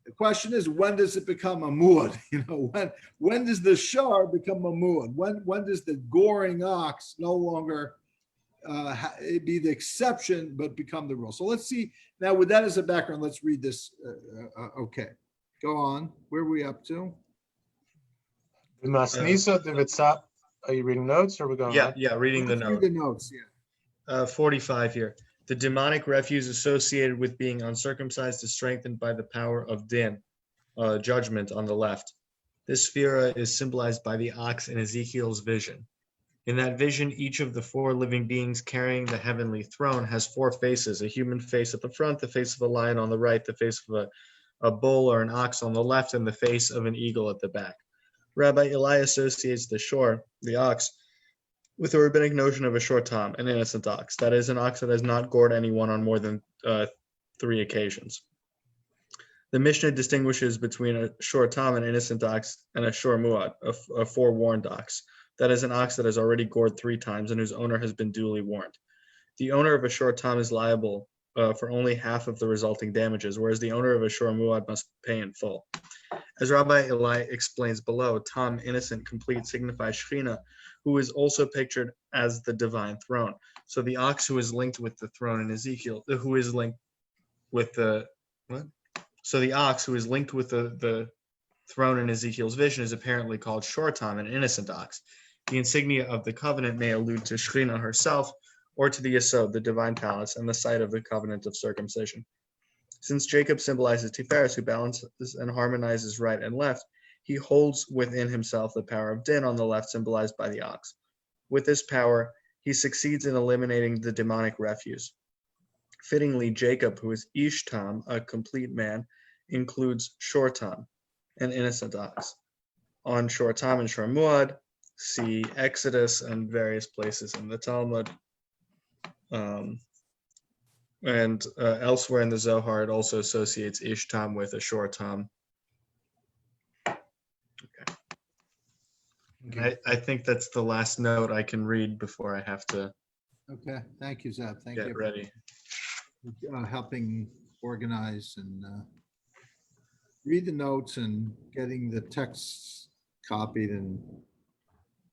The question is, when does it become a muad? When does the shar become a muad? When does the goring ox no longer be the exception but become the rule? So let's see. Now, with that as a background, let's read this. Okay, go on. Where are we up to? The Masnisa Divitzat. Are you reading notes or are we going? Yeah, reading the Let's note. read the notes. Yeah. 45 here. The demonic refuse associated with being uncircumcised is strengthened by the power of din, judgment, on the left. This sphera is symbolized by the ox in Ezekiel's vision. In that vision, each of the 4 living beings carrying the heavenly throne has 4 faces: a human face at the front, the face of a lion on the right, the face of a bull or an ox on the left, and the face of an eagle at the back. Rabbi Eli associates the shor, the ox, with the rabbinic notion of a shor tam, an innocent ox. That is, an ox that has not gored anyone on more than 3 occasions. The Mishnah distinguishes between a shor tam, an innocent ox, and a shor muad, a forewarned ox. That is, an ox that has already gored 3 times and whose owner has been duly warned. The owner of a shor tam is liable for only half of the resulting damages, whereas the owner of a shor muad must pay in full. As Rabbi Eli explains below, tam, innocent, complete, signifies Shekhinah, who is also pictured as the divine throne. So the ox who is linked with the throne in Ezekiel, who is linked with the, what? So the ox who is linked with the throne in Ezekiel's vision is apparently called Shor Tam, an innocent ox. The insignia of the covenant may allude to Shekhinah herself, or to the Yesod, the divine palace, and the site of the covenant of circumcision. Since Jacob symbolizes Tiferes, who balances and harmonizes right and left, he holds within himself the power of din on the left, symbolized by the ox. With this power, he succeeds in eliminating the demonic refuse. Fittingly, Jacob, who is Ish Tam, a complete man, includes Shor Tam, an innocent ox. On Shor Tam and Shor Muad, see Exodus and various places in the Talmud. And elsewhere in the Zohar, it also associates Ish Tam with a Shor Tam. Okay. I think that's the last note I can read before I have to Okay. Thank you, Zeb. Thank you get ready. for helping organize and read the notes and getting the texts copied and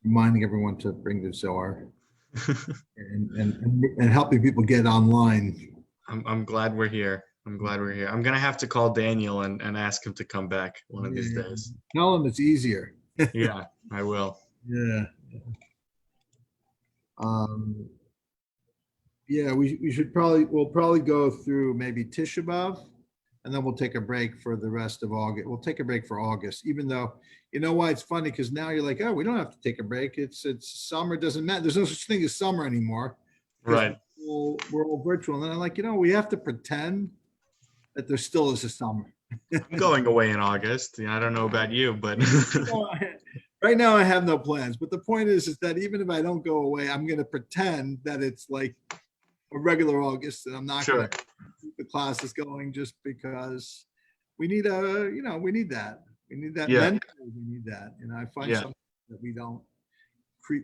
reminding everyone to bring the Zohar and helping people get online. I'm glad we're here. I'm glad we're here. I'm gonna have to call Daniel and ask him to come back one of these Yeah. days. Tell him it's easier. Yeah, I will. Yeah. Yeah, we'll probably go through maybe Tisha B'Av, and then we'll take a break for the rest of August. We'll take a break for August, even though, you know why it's funny? Because now you're like, oh, we don't have to take a break. It's summer, doesn't matter. There's no such thing as summer anymore. because Right. we're all virtual. And then I'm like, we have to pretend that there still is a summer. I'm going away in August. Yeah, I don't know about you, but Right now I have no plans, but the point is that even if I don't go away, I'm going to pretend that it's like a regular August, and I'm not sure. going to keep the classes going just because we need we need that. We need that Yeah. mentally. We need that. I find Yeah. something that we don't.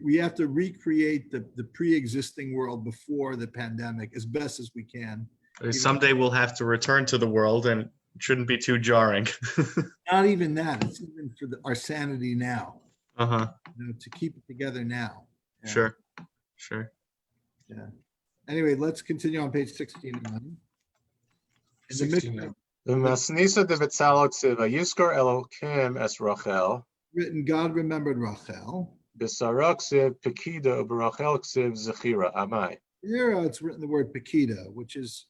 We have to recreate the pre-existing world before the pandemic as best as we can. Someday we'll have to return to the world, and it shouldn't be too jarring. Not even that. It's even for our sanity now. Uh-huh. To keep it together now. Yeah. Sure. Yeah. Anyway, let's continue on page 69. In the 69. Mishnah, V'masnisa de Betzalel ksiv, Yiskor Elokim es Rachel, written, God remembered Rachel. B'sara ksiv Pekida, U'Rachel ksiv Zechira, Amai. Here it's written the word Pekida, which is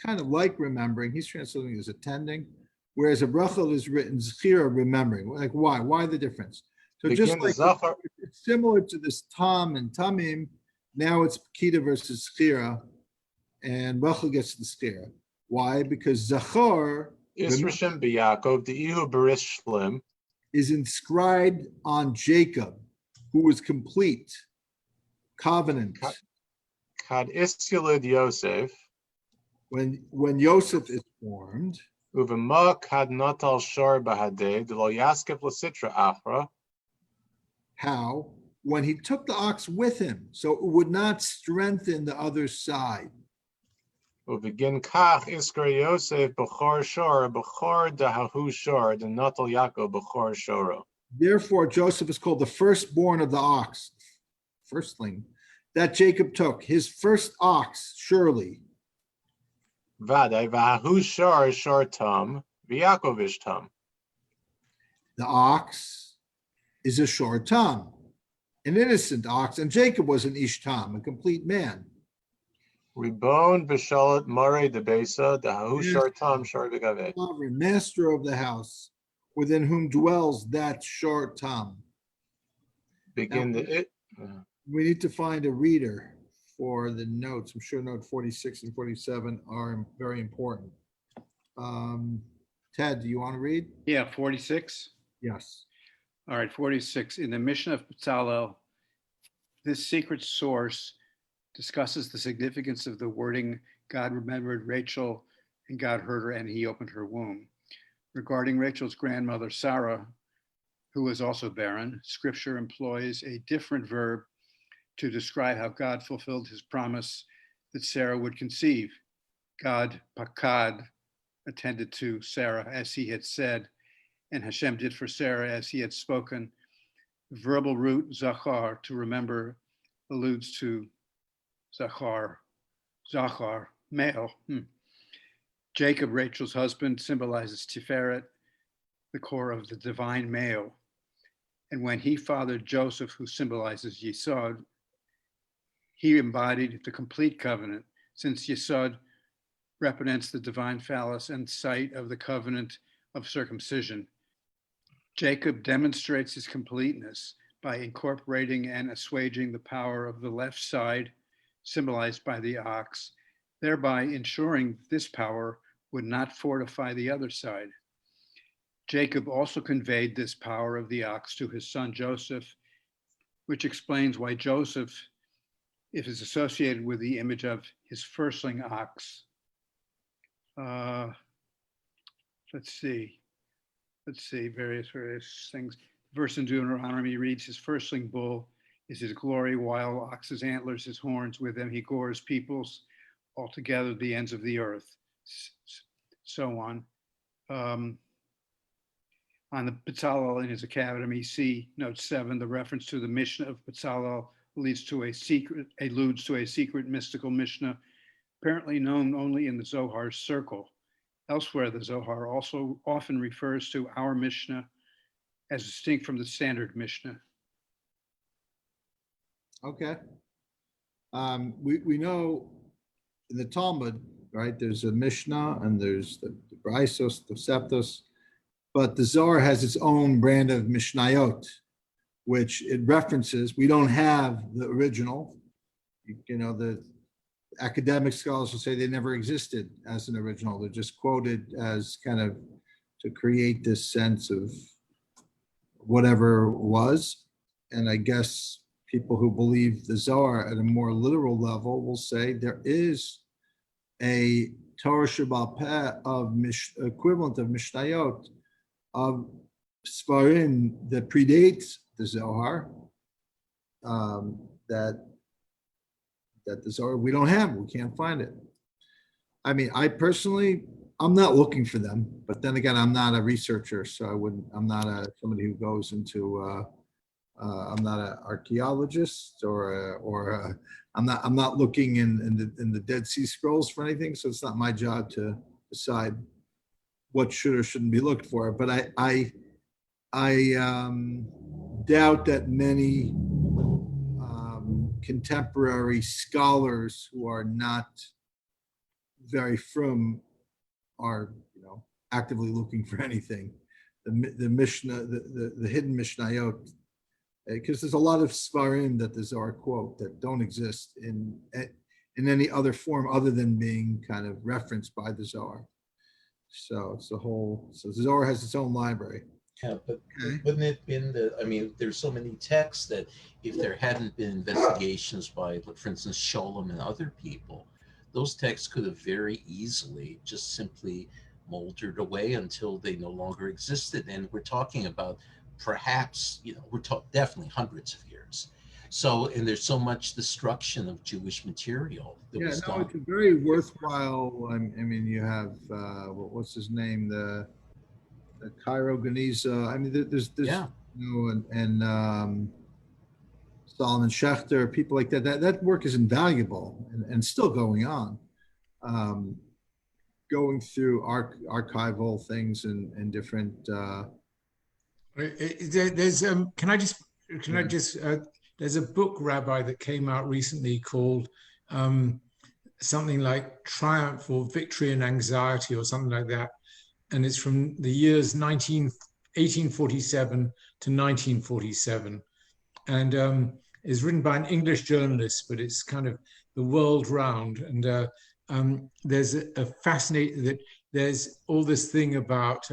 kind of like remembering. He's translating it as attending, whereas a Rachel is written Zechira, remembering. Like why? Why the difference? So just Begin the like Zohar. it's similar to this Tam and Tamim, now it's Pekida versus Zechira, and Rachel gets the Zechira. Why? Because Zachar Israshim b'Yakov, De'ihu Beris Shlim, is inscribed on Jacob, who was complete, covenant. Kad Iskilid Yosef, When Yosef is formed, Uvema Kad Natal Shor Bahadeh, Delo Yaskef Lasitra Achra, how? When he took the ox with him, so it would not strengthen the other side. Uvegin Kach Iskar Yosef B'chor Shor, B'chor Dahahu Shor, the Natal Yaakov B'chor Shoro. Therefore, Joseph is called the firstborn of the ox, firstling, that Jacob took, his first ox, surely. Vadai Vahahu Shor Shor Tam, V'Yaakov Ish Tam. The ox is a short tam, an innocent ox, and Jacob was an ishtam, a complete man. Ribon B'Shalat Mare de Besa, Dahahu Shor Tam Shor V'Gaveh. Sovereign, master of the house, within whom dwells that short tam. Begin the it. We need to find a reader for the notes. I'm sure note 46 and 47 are very important. Ted, do you want to read? Yeah, 46. Yes. All right, 46. In the Mishnah of Betzalel, this secret source discusses the significance of the wording, God remembered Rachel and God heard her and he opened her womb. Regarding Rachel's grandmother, Sarah, who was also barren, scripture employs a different verb to describe how God fulfilled his promise that Sarah would conceive. God, pakad, attended to Sarah as he had said, and Hashem did for Sarah as he had spoken. The verbal root, zachar, to remember, alludes to zachar, male. Jacob, Rachel's husband, symbolizes Tiferet, the core of the divine male. And when he fathered Joseph, who symbolizes Yesod, he embodied the complete covenant, since Yesod represents the divine phallus and site of the covenant of circumcision. Jacob demonstrates his completeness by incorporating and assuaging the power of the left side, symbolized by the ox, thereby ensuring this power would not fortify the other side. Jacob also conveyed this power of the ox to his son Joseph, which explains why Joseph is associated with the image of his firstling ox. Let's see, various things. Verse in Deuteronomy reads, his firstling bull is his glory, wild ox's antlers, his horns, with them he gores peoples, altogether the ends of the earth, so on. On the Betzalel in his academy, see note 7, the reference to the Mishnah of Betzalel alludes to a secret mystical Mishnah apparently known only in the Zohar circle. Elsewhere, the Zohar also often refers to our Mishnah as distinct from the standard Mishnah. Okay. We know in the Talmud, right, there's a Mishnah and there's the Braisos, the Septos, but the Zohar has its own brand of Mishnayot, which it references. We don't have the original. You know, the academic scholars will say they never existed as an original. They're just quoted as kind of to create this sense of whatever was. And I guess people who believe the Zohar at a more literal level will say there is a Torah Shebal Peh of equivalent of Mishnayot of Svarim that predates the Zohar, that the Zohar we don't have, we can't find it. I mean, I'm not looking for them, but then again, I'm not a researcher, so I'm not somebody who goes into, I'm not an archaeologist or I'm not looking in the Dead Sea Scrolls for anything, so it's not my job to decide what should or shouldn't be looked for. But I doubt that many contemporary scholars who are not very frum are, actively looking for anything. The Mishnah, the hidden Mishnayot, because there's a lot of Svarim that the Zohar quote that don't exist in any other form other than being kind of referenced by the Zohar. So it's so the Zohar has its own library. Yeah, but wouldn't it been there's so many texts that if there hadn't been investigations by, for instance, Sholem and other people, those texts could have very easily just simply moldered away until they no longer existed. And we're talking about perhaps, we're definitely hundreds of years. So, and there's so much destruction of Jewish material that was done. It's a very worthwhile. I mean, you have what's his name, the Cairo Geniza. I mean, there's and Solomon Schechter, people like that. That work is invaluable and still going on. Going through archival things and different. There's there's a book, Rabbi, that came out recently called something like Triumph or Victory and Anxiety or something like that. And it's from the years 1847 to 1947. And it's written by an English journalist, but it's kind of the world round. And there's a fascinating, that there's all this thing about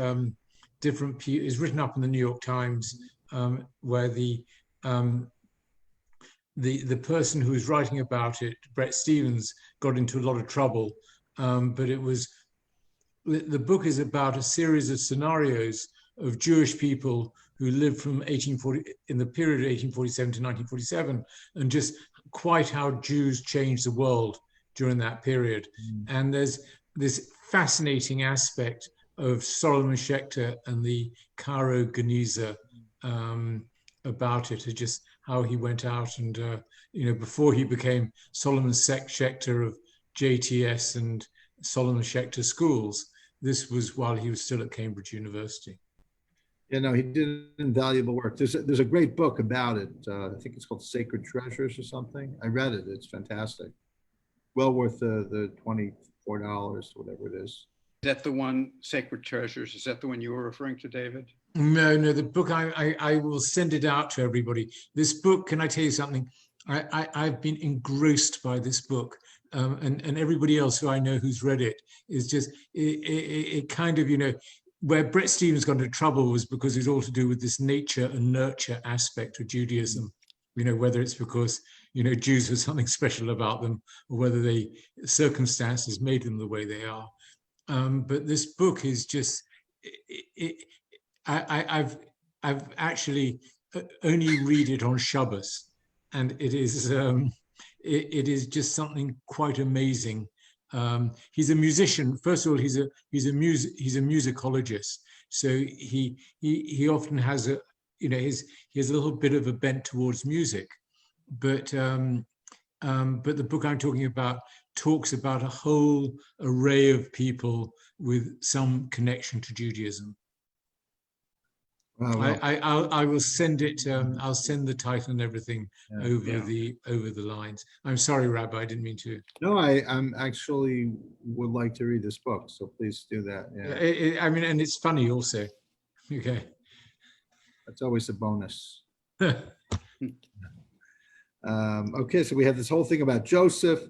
different people. It's written up in the New York Times, where the person who was writing about it, Bret Stephens, got into a lot of trouble. But the book is about a series of scenarios of Jewish people who lived from 1840 in the period of 1847 to 1947, and just quite how Jews changed the world during that period. And there's this fascinating aspect of Solomon Schechter and the Cairo Geniza about it, just how he went out and, before he became Solomon Schechter of JTS and Solomon Schechter Schools. This was while he was still at Cambridge University. He did invaluable work. There's a great book about it. I think it's called Sacred Treasures or something. I read it. It's fantastic. Well worth the $24, whatever it is. Is that the one, Sacred Treasures? Is that the one you were referring to, David? No, the book, I will send it out to everybody. This book, can I tell you something? I've been engrossed by this book, and everybody else who I know who's read it is just, it kind of, where Bret Stephens got into trouble was because it's all to do with this nature and nurture aspect of Judaism. Whether it's because, Jews have something special about them, or whether circumstances made them the way they are. But this book is just, I've actually only read it on Shabbos, and it is just something quite amazing. He's a musician. First of all, he's a musicologist, so he often has he has a little bit of a bent towards music, but the book I'm talking about talks about a whole array of people with some connection to Judaism. Well, I will send it. I'll send the title and everything Yeah. over the lines. I'm sorry, Rabbi, I didn't mean to. no, I'm actually would like to read this book, so please do that. Yeah, I mean, and it's funny also. Okay. that's always a bonus. Okay, so we have this whole thing about Joseph.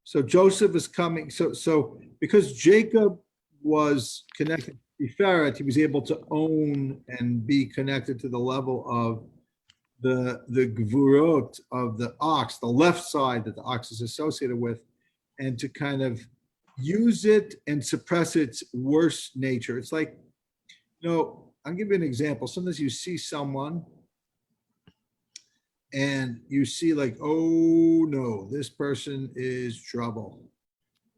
So Joseph is coming. So because Jacob was connected to Tiferet, he was able to own and be connected to the level of the gvurot of the ox, the left side that the ox is associated with, and to kind of use it and suppress its worst nature. It's like, I'll give you an example. Sometimes you see someone and you see like, oh no, this person is trouble.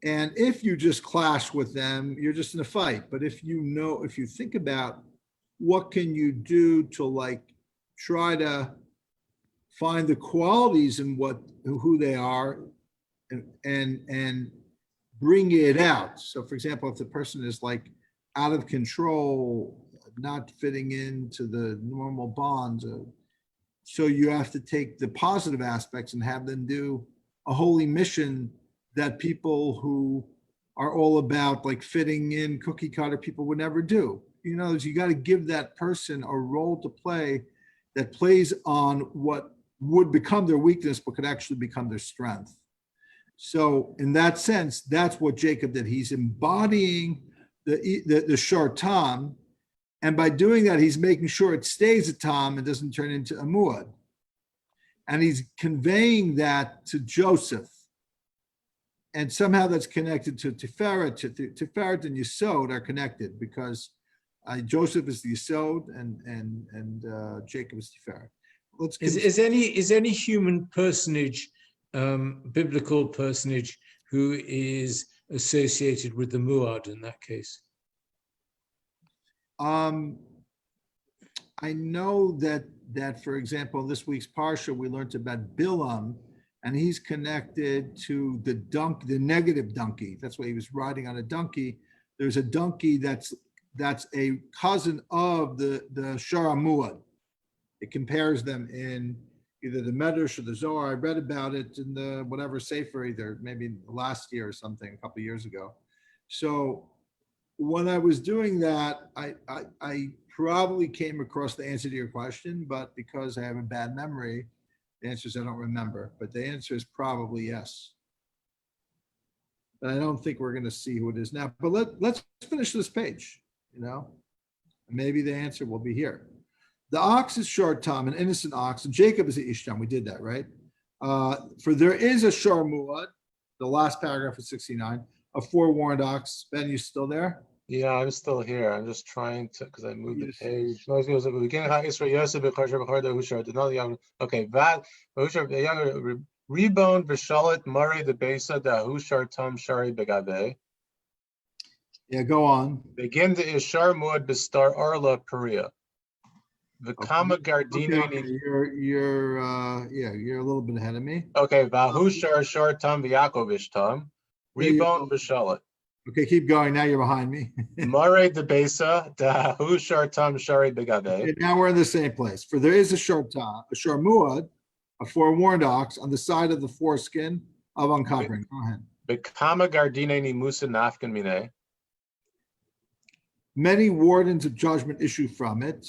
And if you just clash with them, you're just in a fight. But if you think about what can you do to like try to find the qualities in who they are and bring it out. So for example, if the person is like out of control, not fitting into the normal bonds, so you have to take the positive aspects and have them do a holy mission that people who are all about like fitting in cookie cutter people would never do. You got to give that person a role to play that plays on what would become their weakness, but could actually become their strength. So in that sense, that's what Jacob did. He's embodying the Shor Tam, and by doing that, he's making sure it stays a Tam and doesn't turn into a Hamoed. And he's conveying that to Joseph. And somehow that's connected to Tiferet. Tiferet and Yesod are connected because Joseph is the Yesod and Jacob is Tiferet. Is any human personage, biblical personage, who is associated with the Muad in that case? I know that for example, this week's Parsha, we learned about Bilam, and he's connected to the negative donkey. That's why he was riding on a donkey. There's a donkey that's a cousin of the Shor Hamoed. It compares them in either the Medrash or the Zohar. I read about it in the whatever Sefer, either maybe last year or something, a couple of years ago. So when I was doing that, I probably came across the answer to your question, but because I have a bad memory, the answer is I don't remember. But the answer is probably yes. But I don't think we're going to see who it is now. But let's finish this page. Maybe the answer will be here. The ox is Shor Tam, an innocent ox, and Jacob is the Ishtam. We did that, right? For there is a Shor Muad, the last paragraph of 69, a forewarned ox. Ben, you still there? Yeah, I'm still here. I'm just trying to, because I moved the Yes. page. Okay, rebound v'shalit mari the besa dahu shar tam shari begabe. Yeah, go on. Begin the ishar muad bestar arla peria. The kama gardina. Okay, you're a little bit ahead of me. Okay, vahu shar tam v'yakovish tam. Rebound v'shalit. Okay, keep going. Now you're behind me. Mare de besa dahu shar tam shari begabe. Okay, now we're in the same place. For there is a Shor Muad, a forewarned ox on the side of the foreskin of uncovering. Go ahead. Bekama gardine ni musa nafkan mine. Many wardens of judgment issue from it.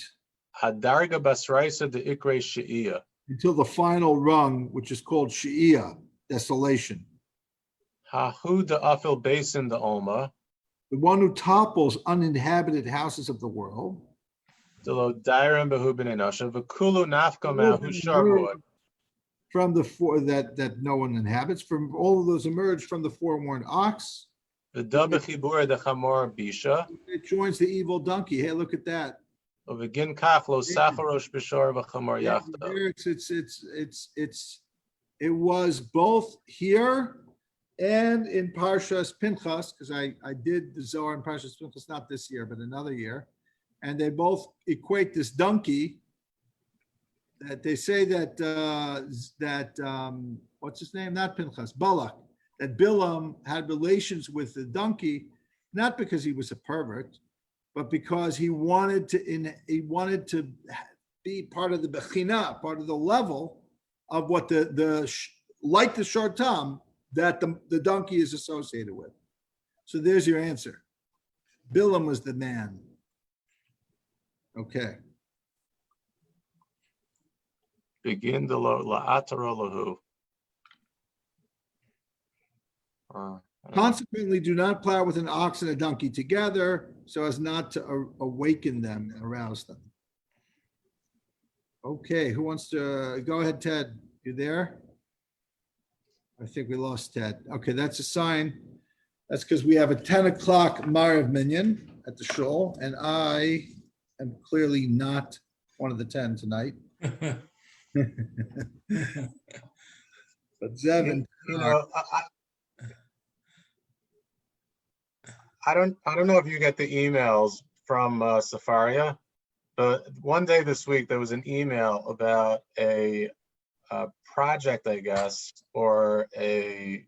Hadarga basraisa de ikre she'iyah. Until the final rung, which is called She'iyah, desolation. Hahu de afil basin de Alma. The one who topples uninhabited houses of the world. Delo dairam behubin enasha v'kulu nafkam ahu sharmuad. From the four that no one inhabits, from all of those emerged from the forewarned ox. The dabechibur de chamor bisha. It joins the evil donkey. Hey, look at that. Ovegin kachlo sacharosh bishar v'chamor yachta. It was both here and in Parshas Pinchas, because I did the Zohar in Parshas Pinchas, not this year, but another year. And they both equate this donkey that they say that what's his name? Not Pinchas, Balak. that Bilam had relations with the donkey, not because he was a pervert, but because he wanted to be part of the bechina, part of the level of what like the Shor Tam that the donkey is associated with. So there's your answer. Bilam was the man. Okay. Begin the la'ataro lahu. Consequently, do not plow with an ox and a donkey together so as not to awaken them and arouse them. Okay, who wants to go ahead, Ted? You there? I think we lost Ted. Okay, that's a sign. That's because we have a 10 o'clock Marav minyan at the Shul, and I am clearly not one of the 10 tonight. But Zevin, I don't know if you get the emails from Safaria, but one day this week there was an email about a project, I guess, or a